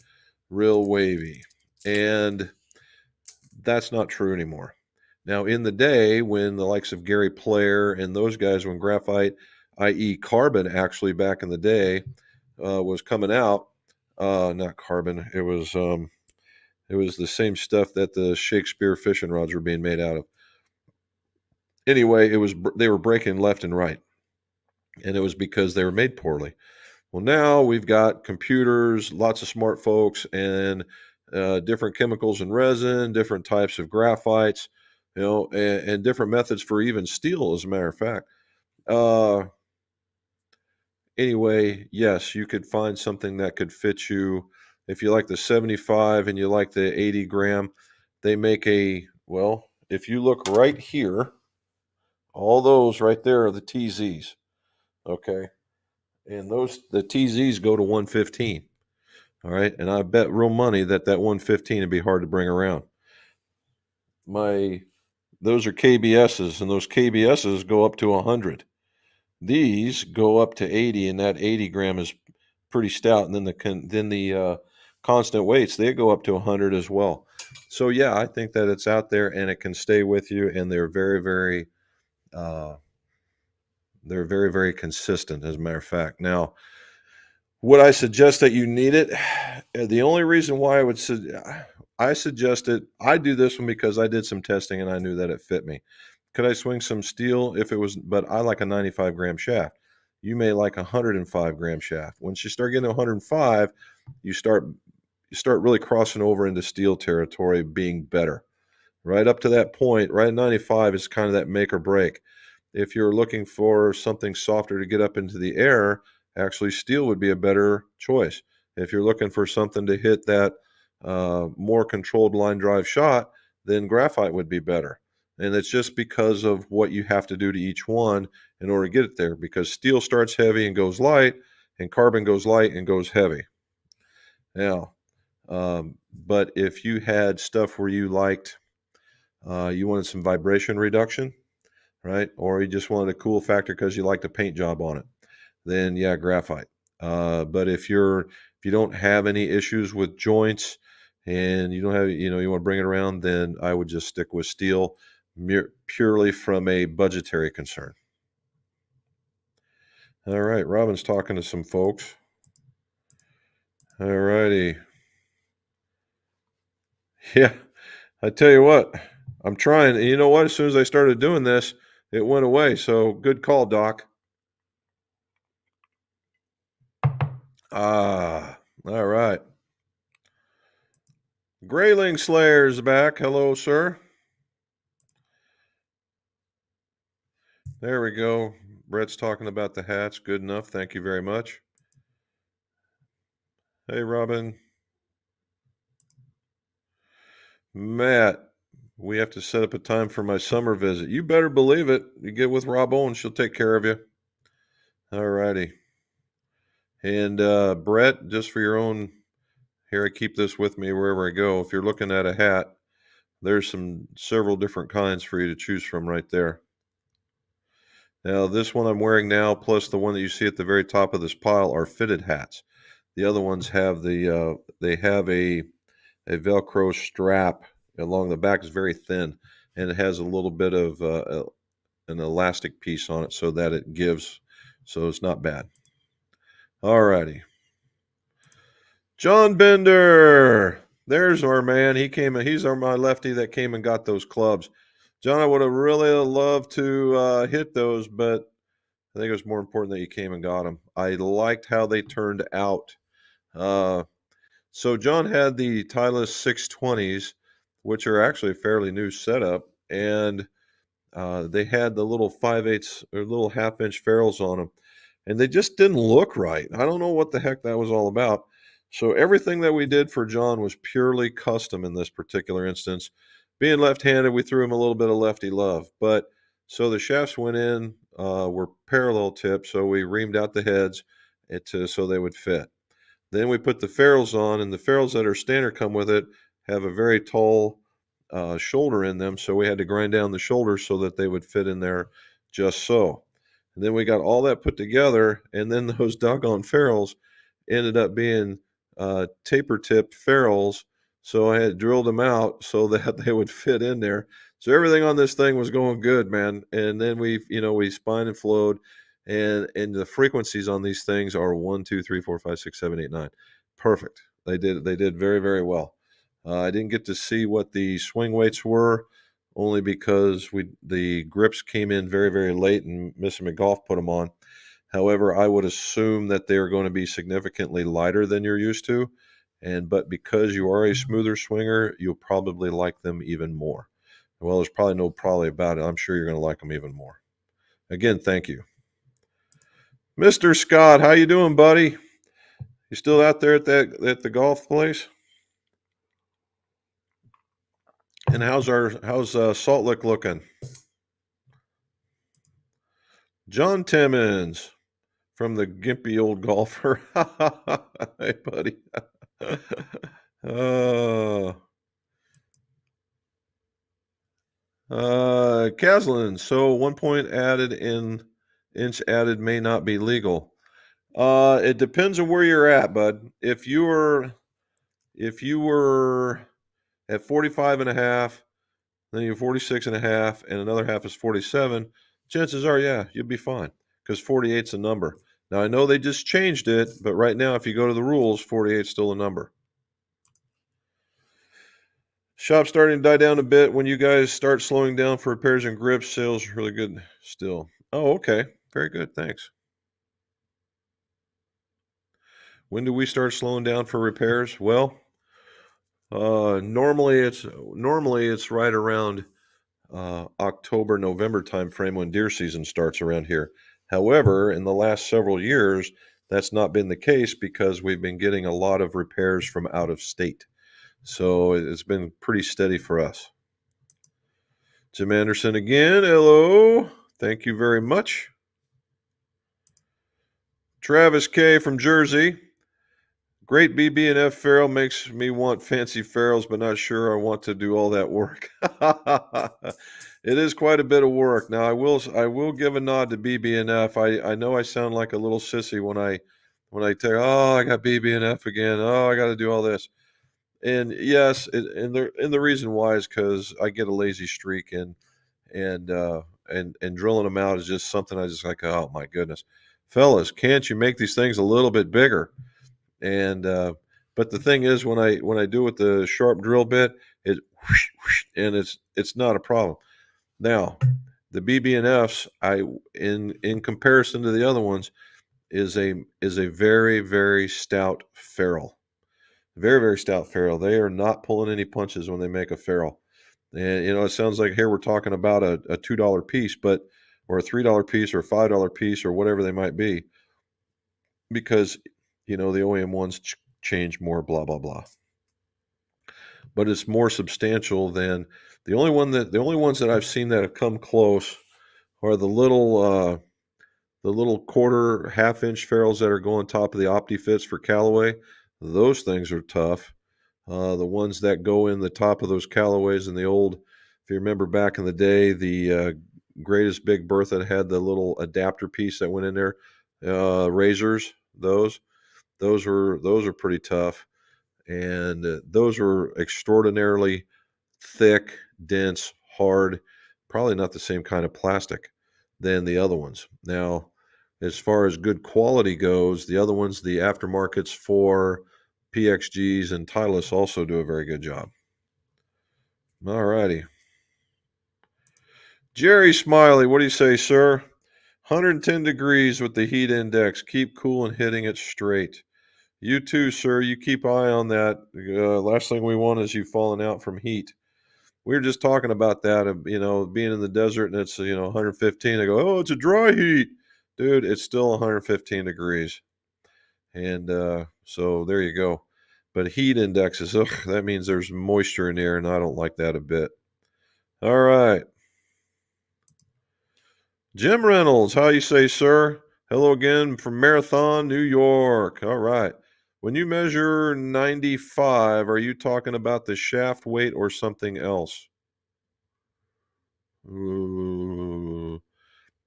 Speaker 1: Real wavy. And that's not true anymore. Now, in the day when the likes of Gary Player and those guys, when graphite, i.e., carbon, actually back in the day, was coming out, not carbon, it was the same stuff that the Shakespeare fishing rods were being made out of. Anyway, they were breaking left and right, and it was because they were made poorly. Well, now we've got computers, lots of smart folks, and different chemicals and resin, different types of graphites, and different methods for even steel, as a matter of fact. Anyway, yes, you could find something that could fit you. If you like the 75 and you like the 80 gram, they make if you look right here, all those right there are the TZs. Okay. And the TZs go to 115. All right. And I bet real money that 115 would be hard to bring around. Those are KBSs, and those KBSs go up to 100. These go up to 80, and that 80 gram is pretty stout. And then the constant weights, they go up to 100 as well. So yeah, I think that it's out there and it can stay with you, and they're very, very very consistent, as a matter of fact. Now, would I suggest that you need it? The only reason why I suggest it, I do this one because I did some testing and I knew that it fit me. Could I swing some steel but I like a 95 gram shaft. You may like a 105 gram shaft. Once you start getting to 105, you start really crossing over into steel territory, being better. Right up to that point, right at 95 is kind of that make or break. If you're looking for something softer to get up into the air, actually steel would be a better choice. If you're looking for something to hit that more controlled line drive shot, then graphite would be better. And it's just because of what you have to do to each one in order to get it there, because steel starts heavy and goes light, and carbon goes light and goes heavy. Now, but if you had stuff where you liked, you wanted some vibration reduction, right? Or you just wanted a cool factor because you like the paint job on it, then yeah, graphite. But if you don't have any issues with joints and you don't have, you want to bring it around, then I would just stick with steel purely from a budgetary concern. All right, Robin's talking to some folks. All righty. Yeah, I tell you what, I'm trying. You know what? As soon as I started doing this, it went away. So good call, Doc. All right. Grayling Slayer's back. Hello, sir. There we go. Brett's talking about the hats. Good enough. Thank you very much. Hey, Robin. Matt, we have to set up a time for my summer visit. You better believe it. You get with Rob Owen, she'll take care of you. All righty. And Brett, just for your own, here, I keep this with me wherever I go. If you're looking at a hat, there's several different kinds for you to choose from right there. Now, this one I'm wearing now, plus the one that you see at the very top of this pile, are fitted hats. The other ones have they have a Velcro strap along the back. It's very thin, and it has a little bit of an elastic piece on it so that it gives, so it's not bad. All righty. John Bender, there's our man. He's my lefty that came and got those clubs. John, I would have really loved to hit those, but I think it was more important that you came and got them. I liked how they turned out. So John had the Titleist 620s, which are actually a fairly new setup, and they had the little 5/8 or little half-inch ferrules on them, and they just didn't look right. I don't know what the heck that was all about. So everything that we did for John was purely custom in this particular instance. Being left-handed, we threw him a little bit of lefty love. But so the shafts went in, were parallel tipped, so we reamed out the heads so they would fit. Then we put the ferrules on, and the ferrules that are standard come with it have a very tall shoulder in them, so we had to grind down the shoulders so that they would fit in there just so. And then we got all that put together, and then those doggone ferrules ended up being taper tipped ferrules. So I had drilled them out so that they would fit in there. So everything on this thing was going good, man. And then we spine and flowed, and the frequencies on these things are 1, 2, 3, 4, 5, 6, 7, 8, 9. Perfect. They did very, very well. I didn't get to see what the swing weights were, only because the grips came in very, very late, and Mr. McGough put them on. However, I would assume that they are going to be significantly lighter than you're used to, but because you are a smoother swinger, you'll probably like them even more. Well, there's probably no probably about it. I'm sure you're going to like them even more. Again, thank you, Mr. Scott. How you doing, buddy? You still out there at the golf place? And how's Salt Lick looking? John Timmons from the gimpy old golfer. Hey, buddy. Caslin. So 1 point added inch added may not be legal. It depends on where you're at, bud. If you were at 45 and a half, then you're 46 and a half, and another half is 47, chances are, yeah, you'll be fine, because 48's a number. Now, I know they just changed it, but right now, if you go to the rules, 48's still a number. Shop starting to die down a bit. When you guys start slowing down for repairs and grips, sales are really good still. Oh, okay. Very good. Thanks. When do we start slowing down for repairs? Well, normally it's right around October, November timeframe when deer season starts around here. However, in the last several years, that's not been the case because we've been getting a lot of repairs from out of state. So it's been pretty steady for us. Jim Anderson again. Hello. Thank you very much. Travis K. from Jersey. Great BB&F ferrule makes me want fancy ferrules, but not sure I want to do all that work. It is quite a bit of work. Now I will give a nod to BB&F. I know I sound like a little sissy when I tell, oh, I got BB&F again. Oh, I got to do all this. And yes, and the reason why is because I get a lazy streak, and drilling them out is just something I just like. Oh my goodness, fellas, can't you make these things a little bit bigger? And but the thing is, when I do with the sharp drill bit, and it's not a problem. Now, the BB&Fs, in comparison to the other ones, is a very, very stout ferrule. Very, very stout ferrule. They are not pulling any punches when they make a ferrule. And it sounds like here we're talking about a $2 piece, or a $3 piece, or a $5 piece, or whatever they might be, because the OEM ones change more, blah blah blah. But it's more substantial than the only ones that I've seen that have come close are the little quarter half-inch ferrules that are going top of the OptiFits for Callaway. Those things are tough. The ones that go in the top of those Callaways in the old, if you remember back in the day, the Greatest Big Bertha had the little adapter piece that went in there. Razors, those are pretty tough, and those are extraordinarily thick, dense, hard. Probably not the same kind of plastic than the other ones. Now, as far as good quality goes, the other ones, the aftermarkets for PXGs and Titleist, also do a very good job. All righty. Jerry Smiley, what do you say, sir? 110 degrees with the heat index. Keep cool and hitting it straight. You too, sir. You keep eye on that. Last thing we want is you falling out from heat. We were just talking about that, being in the desert and it's, 115. I go, oh, it's a dry heat. Dude, it's still 115 degrees. And so there you go. But heat indexes, that means there's moisture in the air, and I don't like that a bit. All right. Jim Reynolds, how you say, sir? Hello again from Marathon, New York. All right. When you measure 95, are you talking about the shaft weight or something else? Ooh.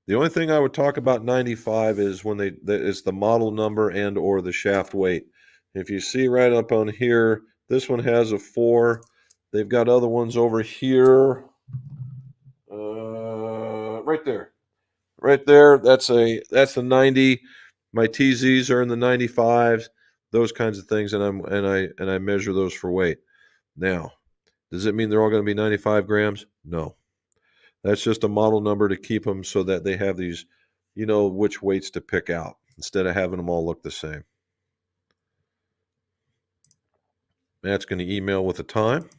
Speaker 1: The only thing I would talk about 95 is when is the model number and or the shaft weight. If you see right up on here, this one has a 4. They've got other ones over here. Right there. Right there, that's a 90. My TZs are in the 95s, those kinds of things, and I measure those for weight. Now, does it mean they're all going to be 95 grams? No. That's just a model number to keep them so that they have these, which weights to pick out instead of having them all look the same. Matt's going to email with the time.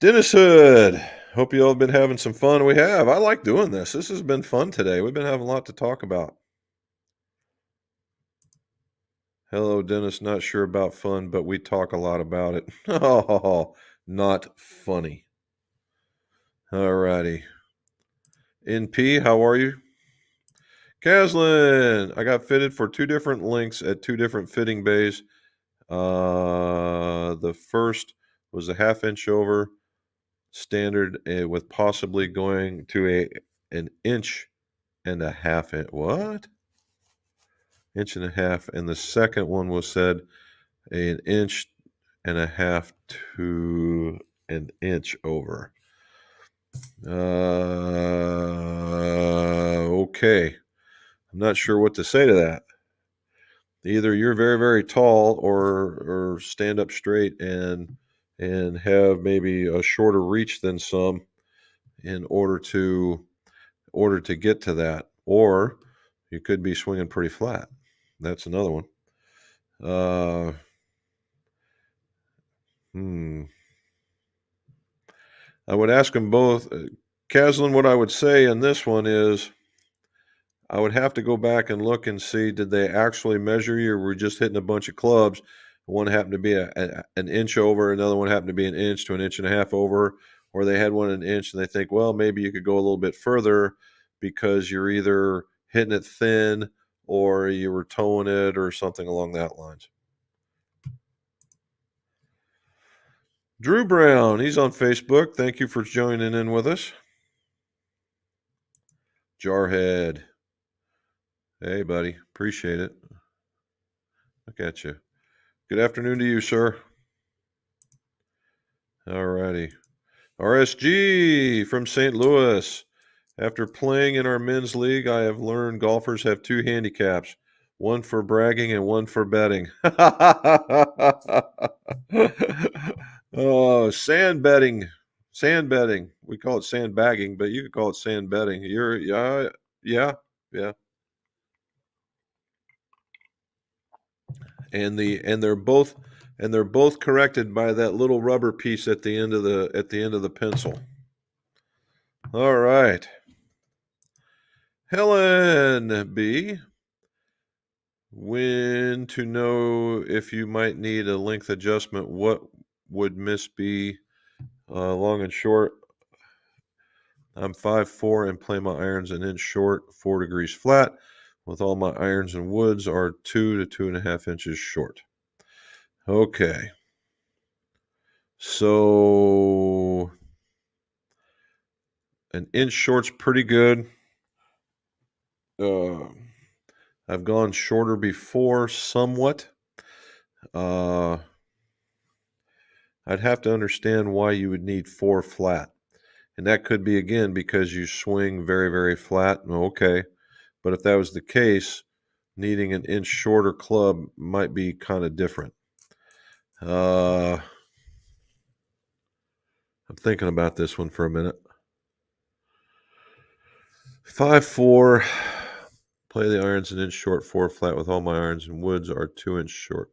Speaker 1: Dennis Hood. Hope you all have been having some fun. We have. I like doing this. This has been fun today. We've been having a lot to talk about. Hello, Dennis. Not sure about fun, but we talk a lot about it. Oh, not funny. All righty. NP, how are you? Caslin, I got fitted for 2 different lengths at 2 different fitting bays. The first was a 1/2 inch over standard with possibly going to an 1.5 inch. What? 1.5 inches. And the second one was said 1.5 inches to an inch over. Okay. I'm not sure what to say to that. Either you're very, very tall or stand up straight and have maybe a shorter reach than some in order to get to that, or you could be swinging pretty flat. That's another one. I would ask them both. Caslin, what I would say in this one is I would have to go back and look and see, did they actually measure you, or were just hitting a bunch of clubs? One happened to be an inch over, another one happened to be an inch to an 1.5 inches over, or they had one an inch and they think, well, maybe you could go a little bit further because you're either hitting it thin or you were towing it or something along that lines. Drew Brown, he's on Facebook. Thank you for joining in with us. Jarhead. Hey, buddy. Appreciate it. Look at you. Good afternoon to you, sir. All righty. RSG from St. Louis. After playing in our men's league, I have learned golfers have 2 handicaps, one for bragging and one for betting. Oh, sand betting. Sand betting. We call it sandbagging, but you could call it sand betting. Yeah. And they're both corrected by that little rubber piece at the end of the pencil. All right. Helen B. When to know if you might need a length adjustment, what would miss be long and short? I'm 5'4" and play my irons an inch short, 4 degrees flat, with all my irons and woods are 2 to 2.5 inches short. Okay. So an inch short's pretty good. I've gone shorter before somewhat. I'd have to understand why you would need 4 flat. And that could be, again, because you swing very, very flat. Okay. But if that was the case, needing an inch shorter club might be kind of different. I'm thinking about this one for a minute. 5'4", play the irons an inch short, 4 flat, with all my irons and woods are 2 inch short.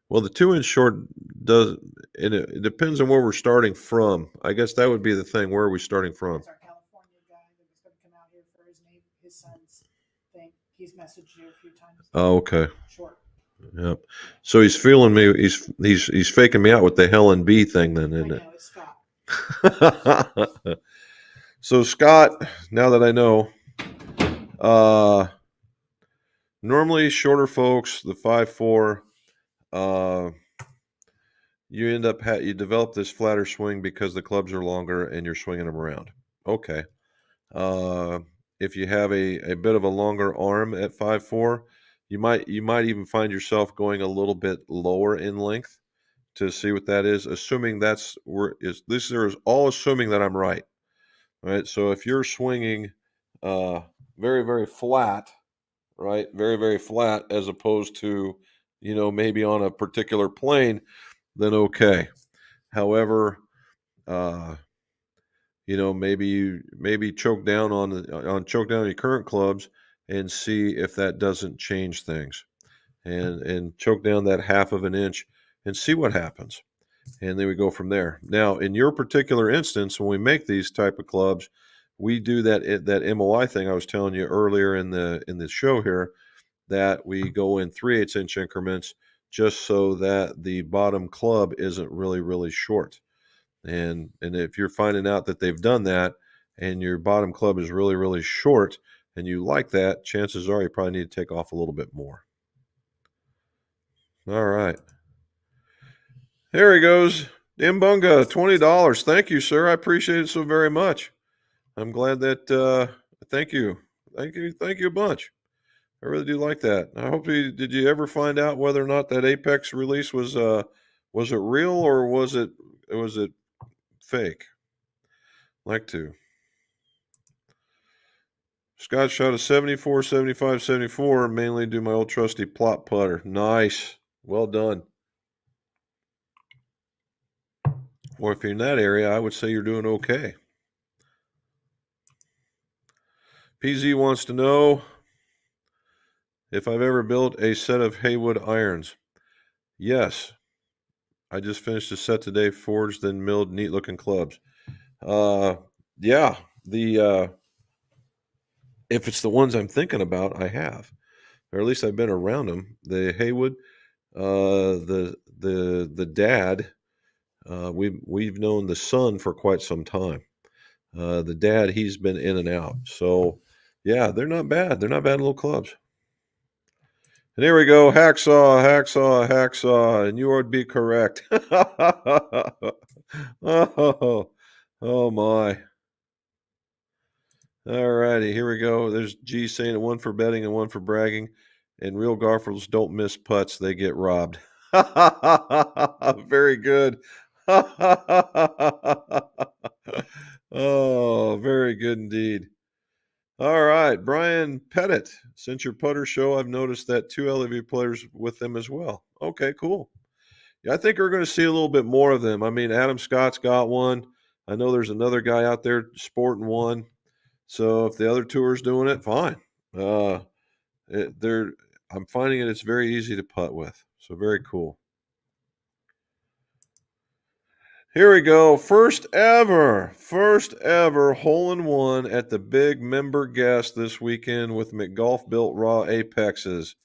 Speaker 1: Well, the 2-inch short does, and it depends on where we're starting from. I guess that would be the thing. Where are we starting from?
Speaker 2: There's our California guy that was going to come out here for his son's thing. He's messaged you a few times.
Speaker 1: Oh, okay.
Speaker 2: Short.
Speaker 1: Yep. So he's feeling me. He's faking me out with the Helen B thing, then,
Speaker 2: I
Speaker 1: isn't
Speaker 2: know, it's Scott.
Speaker 1: it? So Scott, now that I know, normally shorter folks, the 5'4", you end up you develop this flatter swing because the clubs are longer and you're swinging them around. Okay. If you have a bit of a longer arm at 5'4", you might even find yourself going a little bit lower in length to see what that is. Assuming this is all assuming that I'm right. All right. So if you're swinging very, very flat, right, very, very flat, as opposed to, maybe on a particular plane, then okay. However, maybe choke down on your current clubs and see if that doesn't change things, and choke down that half of an inch and see what happens, and then we go from there. Now, in your particular instance, when we make these type of clubs, we do that MOI thing I was telling you earlier in the show here, that we go in 3/8 inch increments just so that the bottom club isn't really, really short. And if you're finding out that they've done that and your bottom club is really, really short and you like that, chances are you probably need to take off a little bit more. All right. There he goes. Imbunga, $20. Thank you, sir. I appreciate it so very much. I'm glad that thank you. Thank you a bunch. I really do like that. I hope did you ever find out whether or not that Apex release was it real or was it fake? Like to. Scott shot a 74, 75, 74, mainly do my old trusty plot putter. Nice. Well done. Or if you're in that area, I would say you're doing okay. PZ wants to know if I've ever built a set of Haywood irons. Yes. I just finished a set today, forged and milled neat looking clubs. Yeah. If it's the ones I'm thinking about, I have. Or at least I've been around them. The Haywood, the dad, we've known the son for quite some time. The dad, he's been in and out. So yeah, they're not bad. They're not bad little clubs. And here we go, hacksaw, and you would be correct. Oh my. All righty, here we go. There's G saying one for betting and one for bragging. And real golfers don't miss putts, they get robbed. Very good. Oh, very good indeed. All right, Brian Pettit. Since your putter show, I've noticed that 2 LEV players with them as well. Okay, cool. Yeah, I think we're going to see a little bit more of them. I mean, Adam Scott's got one. I know there's another guy out there sporting one. So if the other tour's doing it, fine. I'm finding it's very easy to putt with. So very cool. Here we go. First ever hole-in-one at the big member guest this weekend with McGolf Built Raw Apexes.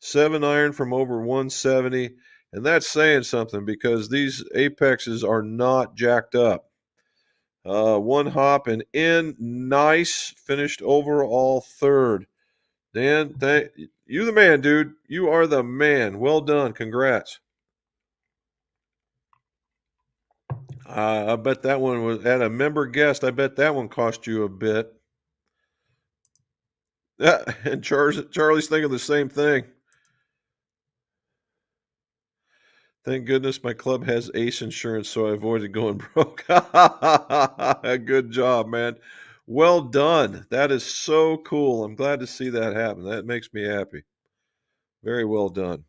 Speaker 1: 7-iron from over 170. And that's saying something because these Apexes are not jacked up. One hop and in. Nice. Finished overall third. Dan, you the man, dude. You are the man. Well done. Congrats. I bet that one was at a member guest. I bet that one cost you a bit. Yeah, and Charlie's thinking the same thing. Thank goodness my club has ACE insurance, so I avoided going broke. Good job, man. Well done. That is so cool. I'm glad to see that happen. That makes me happy. Very well done.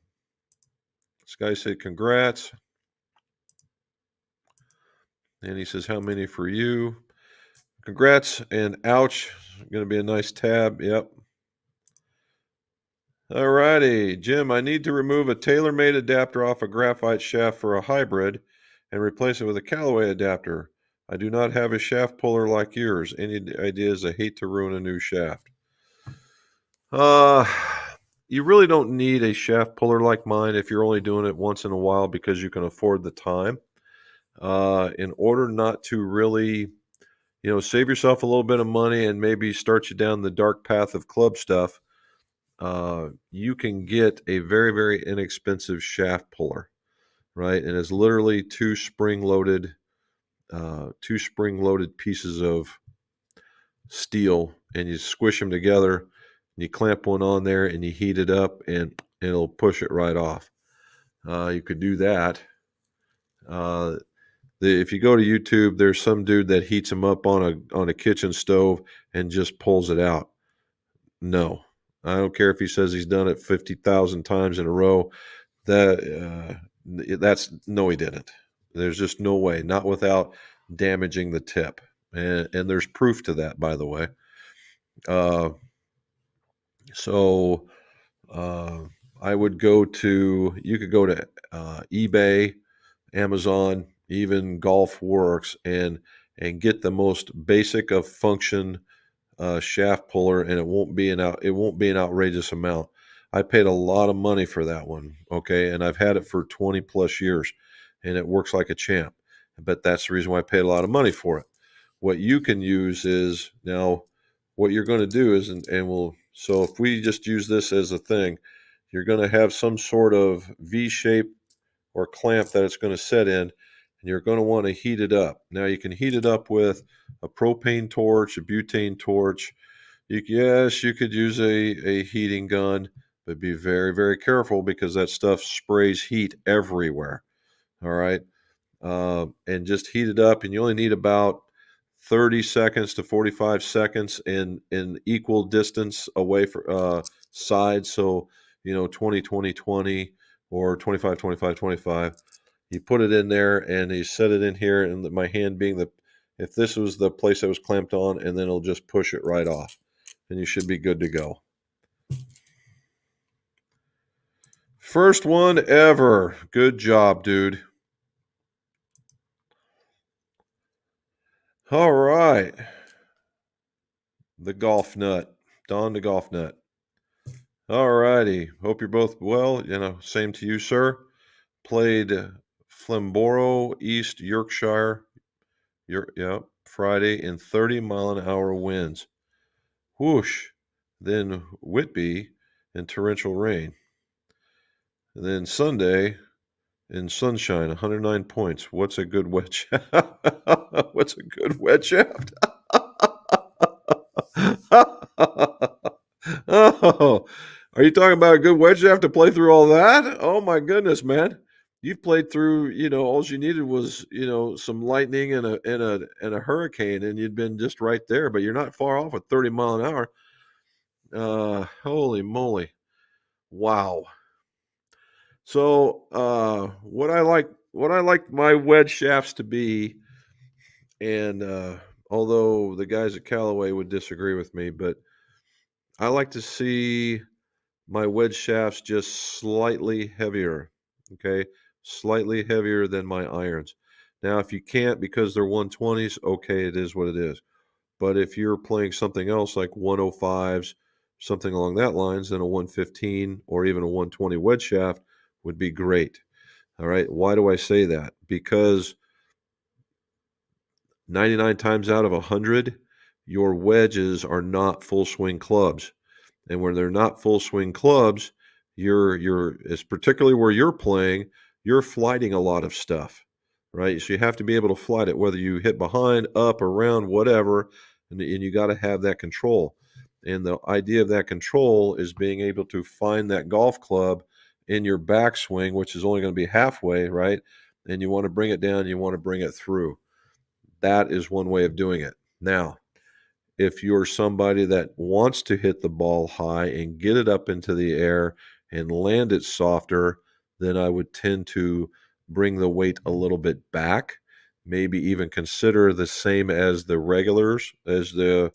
Speaker 1: This guy said congrats. And he says, how many for you? Congrats and ouch. Going to be a nice tab. Yep. All righty, Jim, I need to remove a tailor-made adapter off a graphite shaft for a hybrid and replace it with a Callaway adapter. I do not have a shaft puller like yours. Any ideas? I hate to ruin a new shaft. Uh, you really don't need a shaft puller like mine if you're only doing it once in a while because you can afford the time. In order not to really, save yourself a little bit of money and maybe start you down the dark path of club stuff, you can get a very, very inexpensive shaft puller, right? And it's literally two spring-loaded pieces of steel, and you squish them together, and you clamp one on there, and you heat it up, and it'll push it right off. You could do that. Uh, if you go to YouTube, there's some dude that heats them up on a kitchen stove and just pulls it out. No, I don't care if he says he's done it 50,000 times in a row. That's no, he didn't. There's just no way, not without damaging the tip, and there's proof to that, by the way. Uh, so uh, I would you could go to eBay, Amazon, even GolfWorks, and get the most basic of function shaft puller, and it won't be an outrageous amount. I paid a lot of money for that one, okay, and I've had it for 20 plus years, and it works like a champ. But that's the reason why I paid a lot of money for it. What you can use is now, what you're going to do is, so if we just use this as a thing, you're going to have some sort of V shape or clamp that it's going to set in, and you're going to want to heat it up. Now you can heat it up with a propane torch, a butane torch. Yes, you could use a heating gun, but be very, very careful because that stuff sprays heat everywhere. All right. And just heat it up, and you only need about 30 seconds to 45 seconds in equal distance away for sides. So, 20, 20, 20, or 25, 25, 25. You put it in there and you set it in here, and my hand being if this was the place that was clamped on, and then it'll just push it right off, and you should be good to go. First one ever. Good job, dude. All right. The golf nut. Don the golf nut. All righty. Hope you're both well. Same to you, sir. Played Flamborough, East Yorkshire, Friday in 30-mile-an-hour winds. Whoosh. Then Whitby in torrential rain. And then Sunday in sunshine, 109 points. What's a good wedge? What's a good wedge shaft? Oh, are you talking about a good wedge shaft to play through all that? Oh my goodness, man! You've played through. All you needed was some lightning and a hurricane, and you'd been just right there. But you're not far off at 30 mile an hour. Holy moly! Wow. So what I like my wedge shafts to be, and although the guys at Callaway would disagree with me, but I like to see my wedge shafts just slightly heavier. Okay, slightly heavier than my irons. Now, if you can't because they're 120s, okay, it is what it is. But if you're playing something else like 105s, something along that lines, then a 115 or even a 120 wedge shaft would be great. All right. Why do I say that? Because 99 times out of 100, your wedges are not full swing clubs. And when they're not full swing clubs, it's particularly where you're playing, you're flighting a lot of stuff, right? So you have to be able to flight it, whether you hit behind, up, around, whatever, and you got to have that control. And the idea of that control is being able to find that golf club in your backswing, which is only going to be halfway, right? And you want to bring it down, you want to bring it through. That is one way of doing it. Now, if you're somebody that wants to hit the ball high and get it up into the air and land it softer, then I would tend to bring the weight a little bit back, maybe even consider the same as the regulars, as like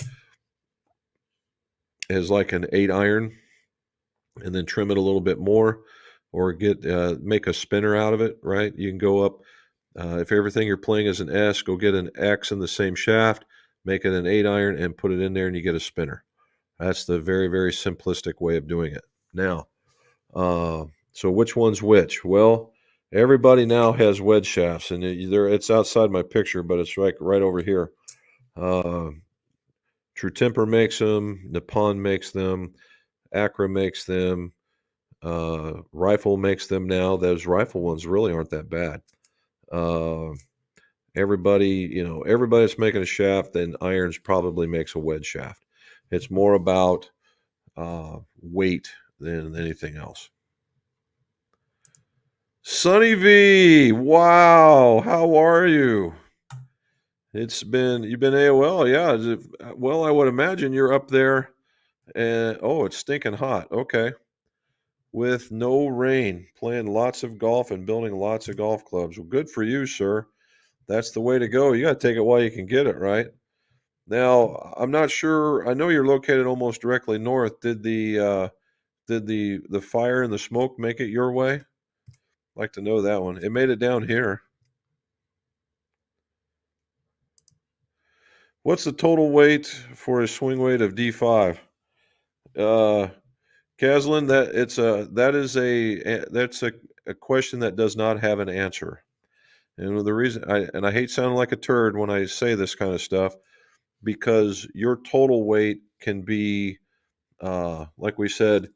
Speaker 1: an 8 iron. and then trim it a little bit more, or make a spinner out of it, right? You can go up, if everything you're playing is an S, go get an X in the same shaft, make it an 8-iron, and put it in there, and you get a spinner. That's the very, very simplistic way of doing it. Now, so which one's which? Well, everybody now has wedge shafts, and it's outside my picture, but it's right over here. True Temper makes them, Nippon makes them, Acra makes them, Rifle makes them now. Those Rifle ones really aren't that bad. Everybody that's making a shaft, then Irons probably makes a wedge shaft. It's more about weight than anything else. Sonny V, wow, how are you? You've been AOL, yeah. Well, I would imagine you're up there, and it's stinking hot. Okay, with no rain, playing lots of golf and building lots of golf clubs. Well, good for you, sir. That's the way to go. You got to take it while you can get it, right? Now, I'm not sure. I know you're located almost directly north. Did the fire and the smoke make it your way? I'd like to know that one. It made it down here. What's the total weight for a swing weight of D5? Caslin, that's a question that does not have an answer. And the reason I hate sounding like a turd when I say this kind of stuff, because your total weight can be, like we said,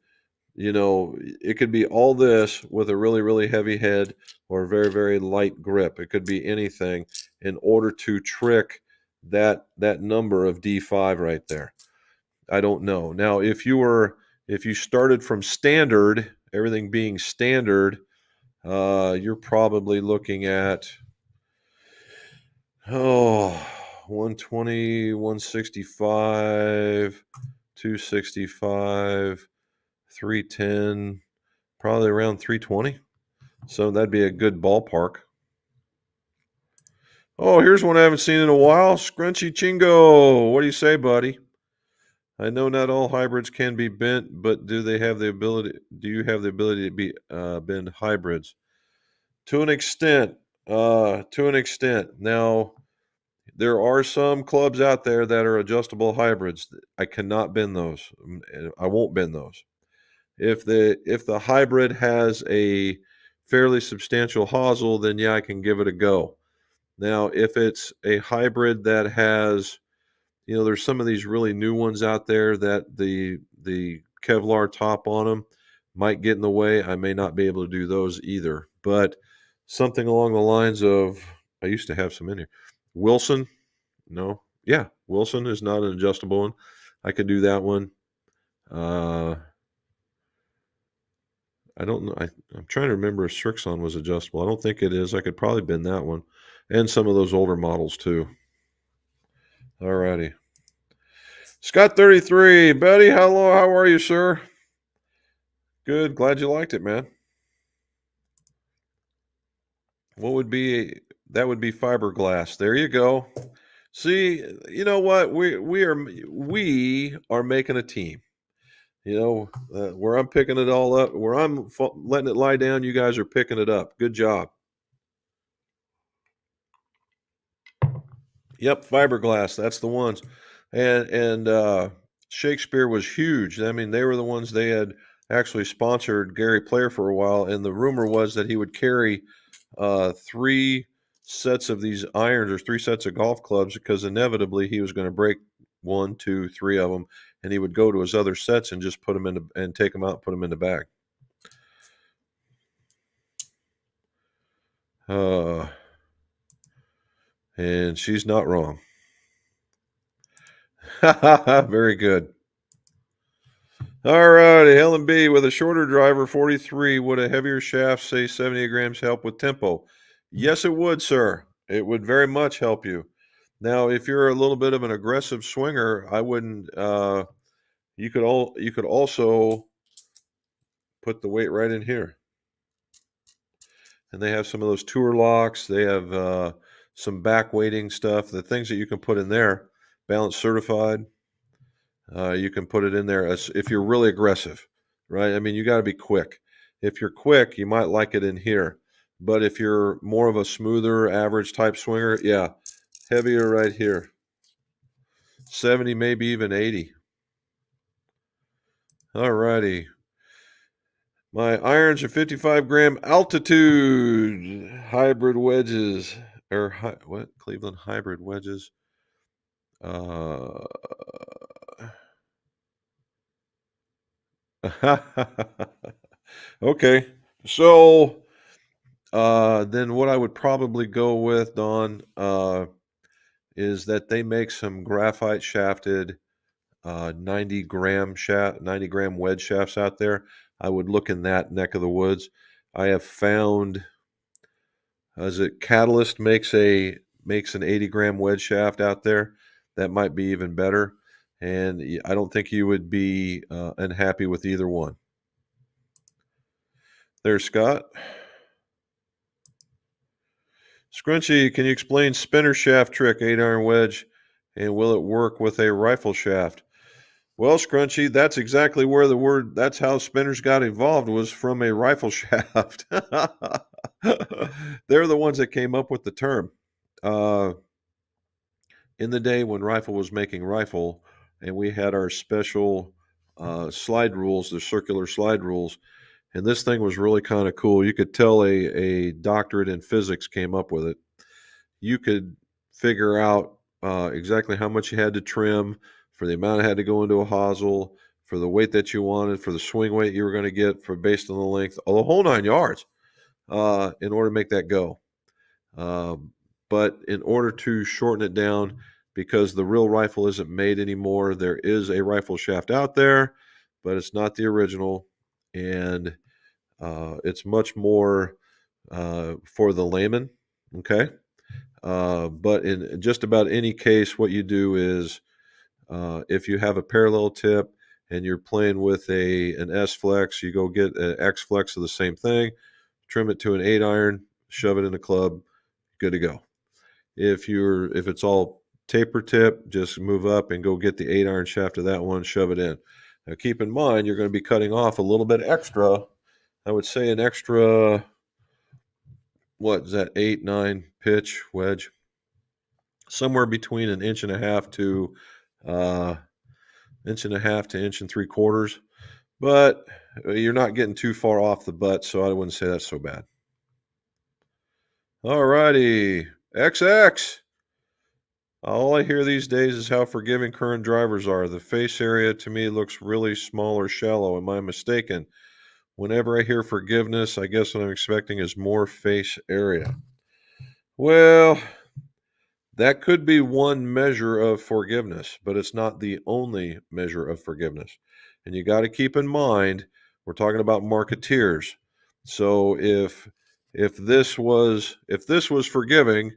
Speaker 1: it could be all this with a really, really heavy head or a very, very light grip. It could be anything in order to trick that number of D5 right there. I don't know. Now, if you started from standard, everything being standard, you're probably looking at 120, 165, 265, 310, probably around 320. So that'd be a good ballpark. Oh, here's one I haven't seen in a while. Scrunchy Chingo. What do you say, buddy? I know not all hybrids can be bent, but do you have the ability to be bend hybrids? To an extent. To an extent. Now, there are some clubs out there that are adjustable hybrids. I cannot bend those. I won't bend those. If the hybrid has a fairly substantial hosel, then yeah, I can give it a go. Now, if it's a hybrid that has, there's some of these really new ones out there that the Kevlar top on them might get in the way. I may not be able to do those either. But something along the lines of, I used to have some in here. Wilson, no, yeah, Wilson is not an adjustable one. I could do that one. I don't know. I'm trying to remember if Strixon was adjustable. I don't think it is. I could probably bend that one, and some of those older models too. Alrighty. Scott 33, Betty, hello. How are you, sir? Good. Glad you liked it, man. What would be that? Would be fiberglass. There you go. See, you know what? We are making a team. Where I'm picking it all up, where I'm letting it lie down, you guys are picking it up. Good job. Yep, fiberglass. That's the ones. And Shakespeare was huge. I mean, they were the ones. They had actually sponsored Gary Player for a while, and the rumor was that he would carry 3 sets of these irons or 3 sets of golf clubs, because inevitably he was going to break 1, 2, 3 of them, and he would go to his other sets and just put them in and take them out, and put them in the bag. And she's not wrong. Very good. All righty, Helen B. With a shorter driver, 43, would a heavier shaft, say 70 grams, help with tempo? Yes, it would, sir. It would very much help you. Now, if you're a little bit of an aggressive swinger, I wouldn't. You could also put the weight right in here. And they have some of those tour locks. They have some back weighting stuff. The things that you can put in there, balance certified. You can put it in there if you're really aggressive, right? I mean, you got to be quick. If you're quick, you might like it in here. But if you're more of a smoother, average type swinger, yeah, heavier right here. 70, maybe even 80. All righty. My irons are 55 gram altitude hybrid wedges, or what? Cleveland hybrid wedges. Okay. So then what I would probably go with, Don, is that they make some graphite shafted 90 gram wedge shafts out there. I would look in that neck of the woods. I have found, as it Catalyst makes an 80 gram wedge shaft out there. That might be even better. And I don't think you would be unhappy with either one. There's Scott. Scrunchy, can you explain spinner shaft trick, 8-iron wedge, and will it work with a rifle shaft? Well, Scrunchy, that's exactly where that's how spinners got involved, was from a rifle shaft. They're the ones that came up with the term. In the day when Rifle was making Rifle, and we had our special slide rules, the circular slide rules, and this thing was really kind of cool. You could tell a doctorate in physics came up with it. You could figure out exactly how much you had to trim for the amount it had to go into a hosel, for the weight that you wanted, for the swing weight you were going to get for based on the length, the whole 9 yards, in order to make that go. But in order to shorten it down, because the real rifle isn't made anymore, there is a rifle shaft out there, but it's not the original, and it's much more for the layman. Okay. But in just about any case, what you do is if you have a parallel tip and you're playing with an S flex, you go get an X flex of the same thing, trim it to an 8-iron, shove it in a club, good to go. If it's all taper tip, just move up and go get the 8-iron shaft of that one, shove it in. Now keep in mind you're going to be cutting off a little bit extra. I would say an extra, what is that, 8-9 pitch wedge, somewhere between an inch and a half to inch and 3/4. But you're not getting too far off the butt, so I wouldn't say that's so bad. All righty, XX. All I hear these days is how forgiving current drivers are. The face area to me looks really small or shallow. Am I mistaken? Whenever I hear forgiveness, I guess what I'm expecting is more face area. Well, that could be one measure of forgiveness, but it's not the only measure of forgiveness. And you got to keep in mind, we're talking about marketeers. So if this was forgiving,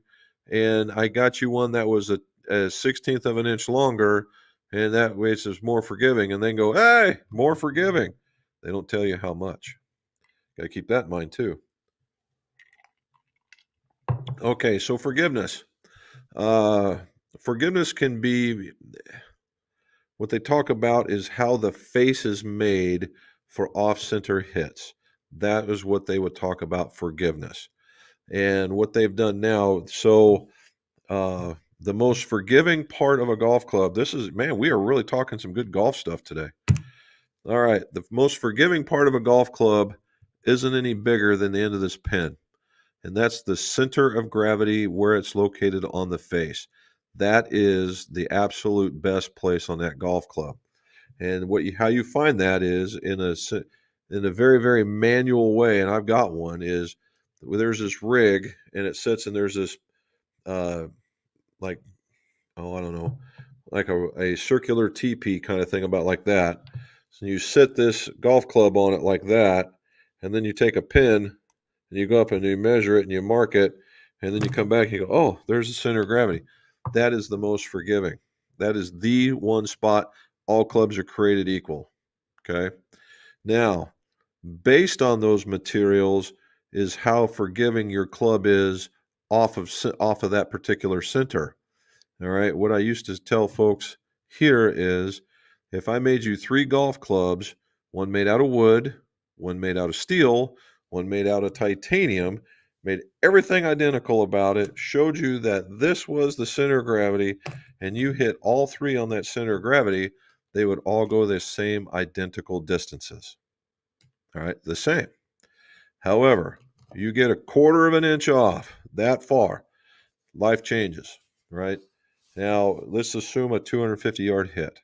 Speaker 1: and I got you one that was a 16th of an inch longer, and that way it's more forgiving, and then go, hey, more forgiving. They don't tell you how much. Got to keep that in mind too. Okay, so forgiveness. Forgiveness can be, what they talk about is how the face is made for off-center hits. That is what they would talk about forgiveness. And what they've done now, so the most forgiving part of a golf club, we are really talking some good golf stuff today. All right, the most forgiving part of a golf club isn't any bigger than the end of this pin. And that's the center of gravity where it's located on the face. That is the absolute best place on that golf club. And how you find that is in a very, very manual way. And I've got one, is there's this rig and it sits, and there's this like, I don't know, like a circular teepee kind of thing, about like that. So you sit this golf club on it like that, and then you take a pin and you go up and you measure it and you mark it, and then you come back and you go, oh, there's the center of gravity. That is the most forgiving. That is the one spot. All clubs are created equal. Okay. Now, based on those materials is how forgiving your club is off of that particular center. All right. What I used to tell folks here is, if I made you 3 golf clubs one made out of wood, one made out of steel, one made out of titanium, made everything identical about it, showed you that this was the center of gravity, and you hit all three on that center of gravity, they would all go the same identical distances. All right, the same. However, you get a quarter of an inch off that far, life changes, right? Now, let's assume a 250-yard hit.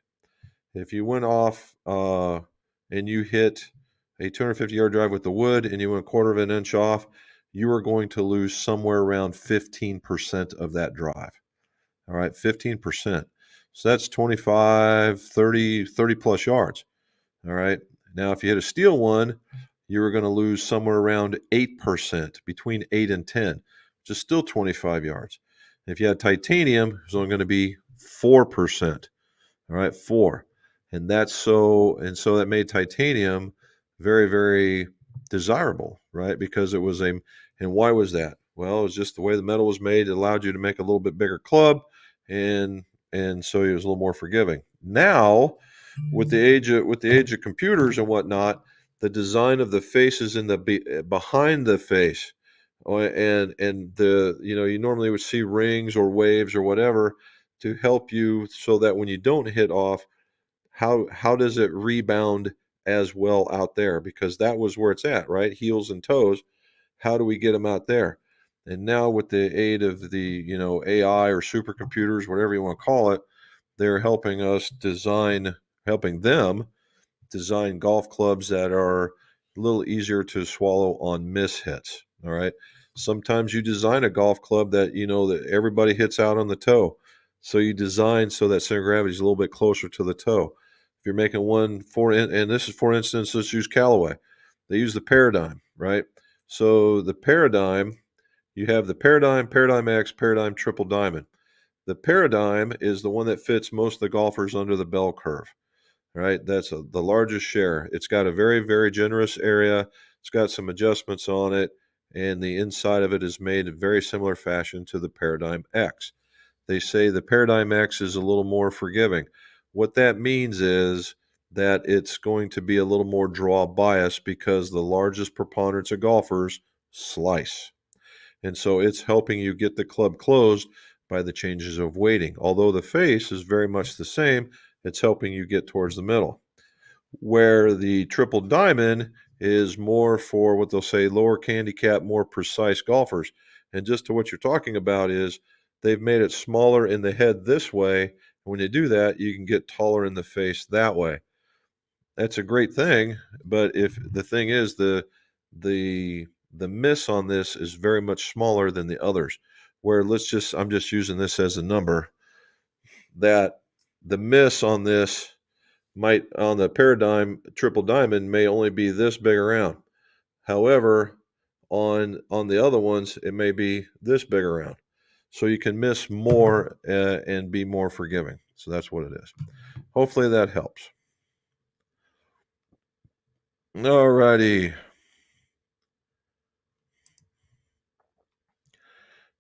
Speaker 1: If you went off and you hit a 250-yard drive with the wood and you went a quarter of an inch off, you are going to lose somewhere around 15% of that drive. All right, 15%. So that's 25, 30 plus yards. All right. Now, if you hit a steel one, you were going to lose somewhere around 8%, between 8 and 10, which is still 25 yards. If you had titanium, it's only going to be 4%. All right, 4. And so that made titanium very, very desirable, right? Because it was and why was that? Well, it was just the way the metal was made. It allowed you to make a little bit bigger club, and so it was a little more forgiving. Now, with the age of computers and whatnot, the design of the faces in the behind the face, and the you normally would see rings or waves or whatever to help you so that when you don't hit off, how does it rebound as well out there? Because that was where it's at, right? Heels and toes. How do we get them out there? And now with the aid of the AI or supercomputers, whatever you want to call it, they're helping them design golf clubs that are a little easier to swallow on miss hits. All right. Sometimes you design a golf club that that everybody hits out on the toe. So you design so that center of gravity is a little bit closer to the toe. If you're making one and this is for instance, let's use Callaway. They use the Paradigm, right? So the Paradigm, you have the Paradigm, Paradigm X, Paradigm Triple Diamond. The Paradigm is the one that fits most of the golfers under the bell curve. Right, that's the largest share. It's got a very, very generous area. It's got some adjustments on it, and the inside of it is made in very similar fashion to the Paradigm X. They say the Paradigm X is a little more forgiving. What that means is that it's going to be a little more draw bias because the largest preponderance of golfers slice. And so it's helping you get the club closed by the changes of weighting. Although the face is very much the same, it's helping you get towards the middle. Where the Triple Diamond is more for what they'll say lower handicap, more precise golfers. And just to what you're talking about is they've made it smaller in the head this way. When you do that, you can get taller in the face that way. That's a great thing, but if the thing is the miss on this is very much smaller than the others. Where I'm just using this as a number, that the miss on this on the Paradigm Triple Diamond may only be this big around. However, on the other ones, it may be this big around. So you can miss more and be more forgiving. So that's what it is. Hopefully that helps. All righty.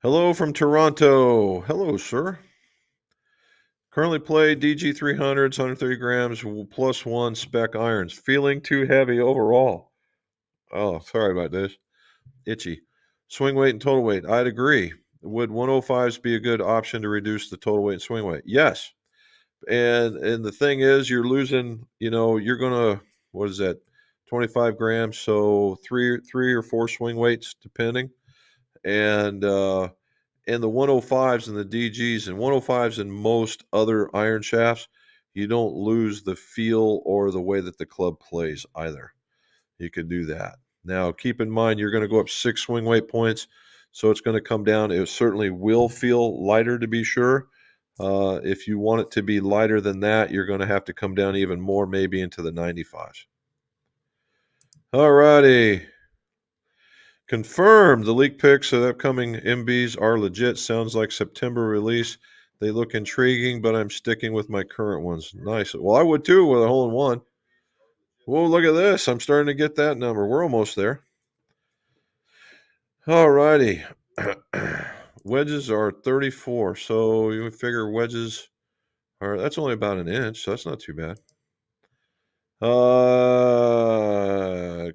Speaker 1: Hello from Toronto. Hello, sir. Currently play DG 300s, 130 grams, plus one spec irons. Feeling too heavy overall. Oh, sorry about this. Itchy. Swing weight and total weight. I'd agree. Would 105s be a good option to reduce the total weight and swing weight? Yes. And the thing is, you're losing, you're going to, what is that, 25 grams, so three or four swing weights, depending. And the 105s and the DGs and 105s and most other iron shafts, you don't lose the feel or the way that the club plays either. You could do that. Now, keep in mind, you're going to go up 6 swing weight points, so it's going to come down. It certainly will feel lighter, to be sure. If you want it to be lighter than that, you're going to have to come down even more, maybe into the 95s. All righty. Confirmed. The leak pics of the upcoming MBs are legit. Sounds like September release. They look intriguing, but I'm sticking with my current ones. Nice. Well, I would too with a hole in one. Whoa, look at this. I'm starting to get that number. We're almost there. All righty. Wedges are 34. So you figure wedges that's only about an inch. So that's not too bad.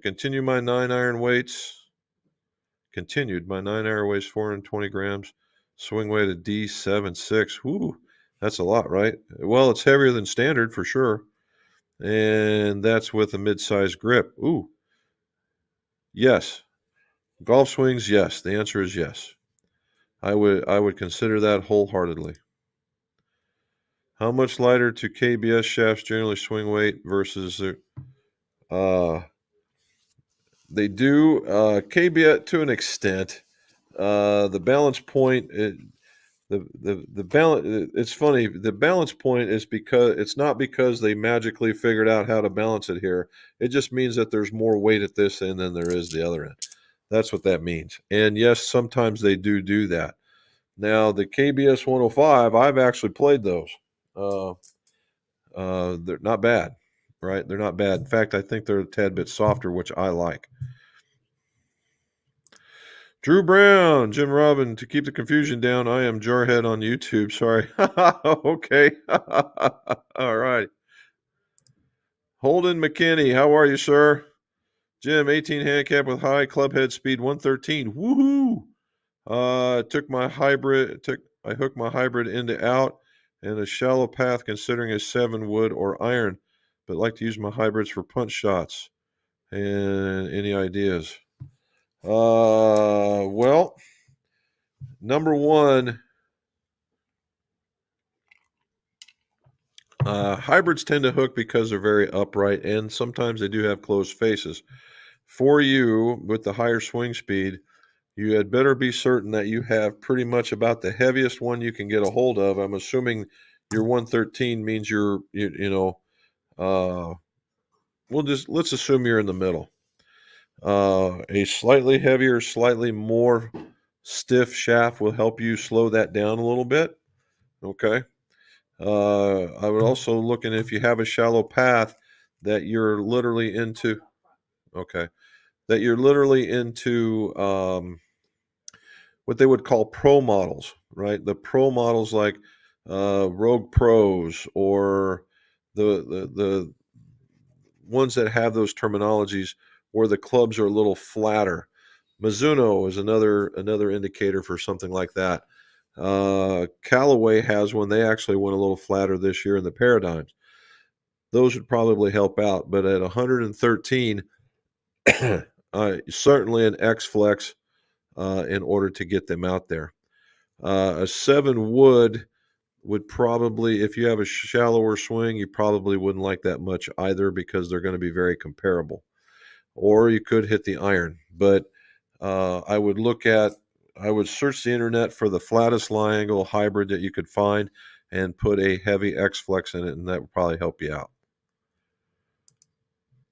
Speaker 1: Continue my 9-iron weights. Continued my 9-iron weighs 420 grams. Swing weight of D76. Whoo, that's a lot, right? Well, it's heavier than standard for sure. And that's with a mid-sized grip. Ooh, yes. Golf swings, yes. The answer is yes. I would consider that wholeheartedly. How much lighter to KBS shafts generally swing weight versus they do KBS to an extent. The balance point the balance it's funny, the balance point is because it's not because they magically figured out how to balance it here. It just means that there's more weight at this end than there is the other end. That's what that means. And yes, sometimes they do that. Now the KBS 105, I've actually played those. They're not bad, right? They're not bad. In fact, I think they're a tad bit softer, which I like. Drew Brown, Jim Robin, to keep the confusion down, I am Jarhead on YouTube. Sorry. Okay. All right. Holden McKinney, how are you, sir? Jim, 18 handicap with high club head speed, 113. Woohoo! I hooked my hybrid into out and a shallow path considering a 7 wood or iron, but like to use my hybrids for punch shots. And any ideas? Well, number one, hybrids tend to hook because they're very upright, and sometimes they do have closed faces. For you, with the higher swing speed, you had better be certain that you have pretty much about the heaviest one you can get a hold of. I'm assuming your 113 means let's assume you're in the middle. A slightly heavier, slightly more stiff shaft will help you slow that down a little bit. Okay. I would also look in if you have a shallow path that you're literally into. Okay. That you're literally into what they would call pro models, right? The pro models like Rogue Pros or the ones that have those terminologies where the clubs are a little flatter. Mizuno is another indicator for something like that. Callaway has one. They actually went a little flatter this year in the Paradigms. Those would probably help out. But at 113, certainly an X-Flex in order to get them out there. A 7 wood would probably, if you have a shallower swing, you probably wouldn't like that much either because they're going to be very comparable. Or you could hit the iron. But I would search the internet for the flattest lie angle hybrid that you could find and put a heavy X-Flex in it, and that would probably help you out.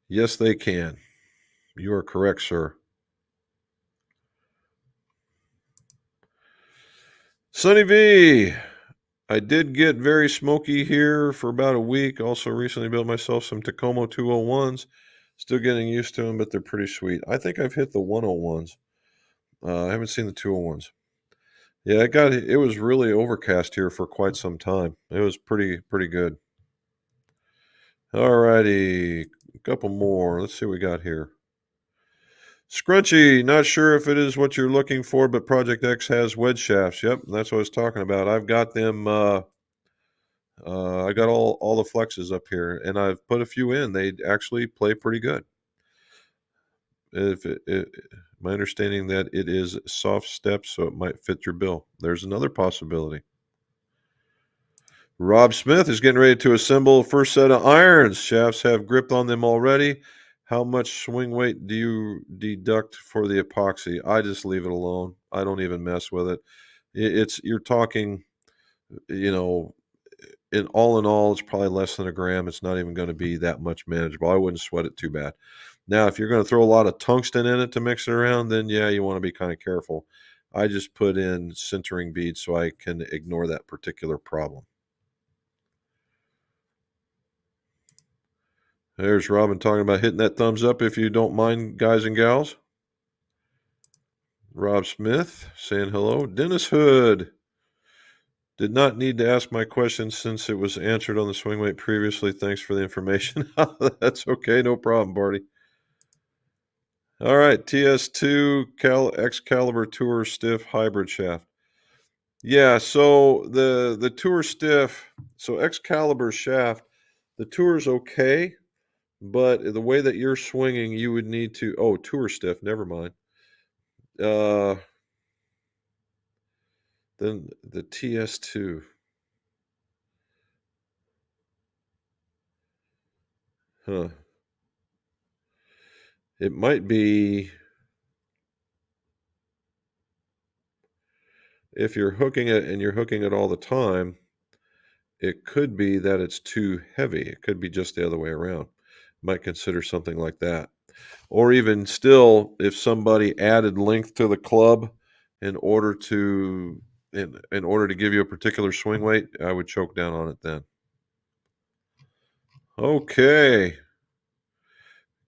Speaker 1: Yes, they can. You are correct, sir. Sonny V, I did get very smoky here for about a week. Also recently built myself some Tacoma 201s. Still getting used to them, but they're pretty sweet. I think I've hit the 101s. I haven't seen the 201s. Yeah, it was really overcast here for quite some time. It was pretty good. All righty, a couple more. Let's see what we got here. Scrunchy, not sure if it is what you're looking for, but Project X has wedge shafts. Yep, that's what I was talking about. I've got them. I got all the flexes up here, and I've put a few in. They actually play pretty good. My understanding that it is soft steps, so it might fit your bill. There's another possibility. Rob Smith is getting ready to assemble first set of irons. Shafts have grip on them already. How much swing weight do you deduct for the epoxy? I just leave it alone. I don't even mess with it. You're talking, in all, it's probably less than a gram. It's not even going to be that much manageable. I wouldn't sweat it too bad. Now, if you're going to throw a lot of tungsten in it to mix it around, then yeah, you want to be kind of careful. I just put in sintering beads so I can ignore that particular problem. There's Robin talking about hitting that thumbs up if you don't mind, guys and gals. Rob Smith saying hello. Dennis Hood. Did not need to ask my question since it was answered on the swing weight previously. Thanks for the information. That's okay. No problem, Barty. All right. TS2 Excalibur Tour Stiff Hybrid Shaft. Yeah. So the Tour Stiff, so Excalibur shaft, the Tour is okay, but the way that you're swinging, you would need to, Tour Stiff, never mind. Then the TS2. Huh. It might be if you're hooking it and you're hooking it all the time, it could be that it's too heavy. It could be just the other way around. Might consider something like that. Or even still, if somebody added length to the club in order to in order to give you a particular swing weight, I would choke down on it then. Okay.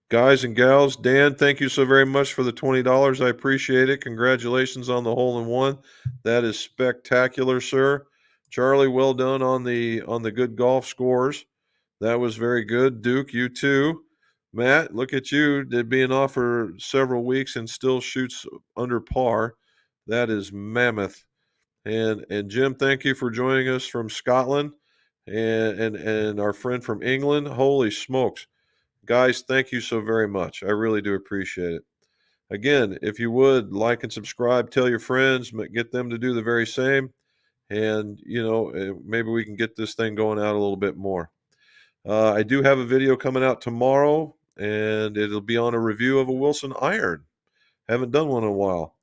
Speaker 1: Guys and gals, Dan, thank you so very much for the $20. I appreciate it. Congratulations on the hole in one. That is spectacular, sir. Charlie, well done on the good golf scores. That was very good. Duke, you too. Matt, look at you. Did being off for several weeks and still shoots under par. That is mammoth. And Jim, thank you for joining us from Scotland and our friend from England. Holy smokes. Guys, thank you so very much. I really do appreciate it. Again, if you would like and subscribe, tell your friends, get them to do the very same. And, maybe we can get this thing going out a little bit more. I do have a video coming out tomorrow, and it'll be on a review of a Wilson iron. Haven't done one in a while.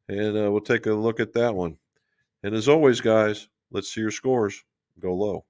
Speaker 1: And we'll take a look at that one. And as always, guys, let's see your scores. Go low.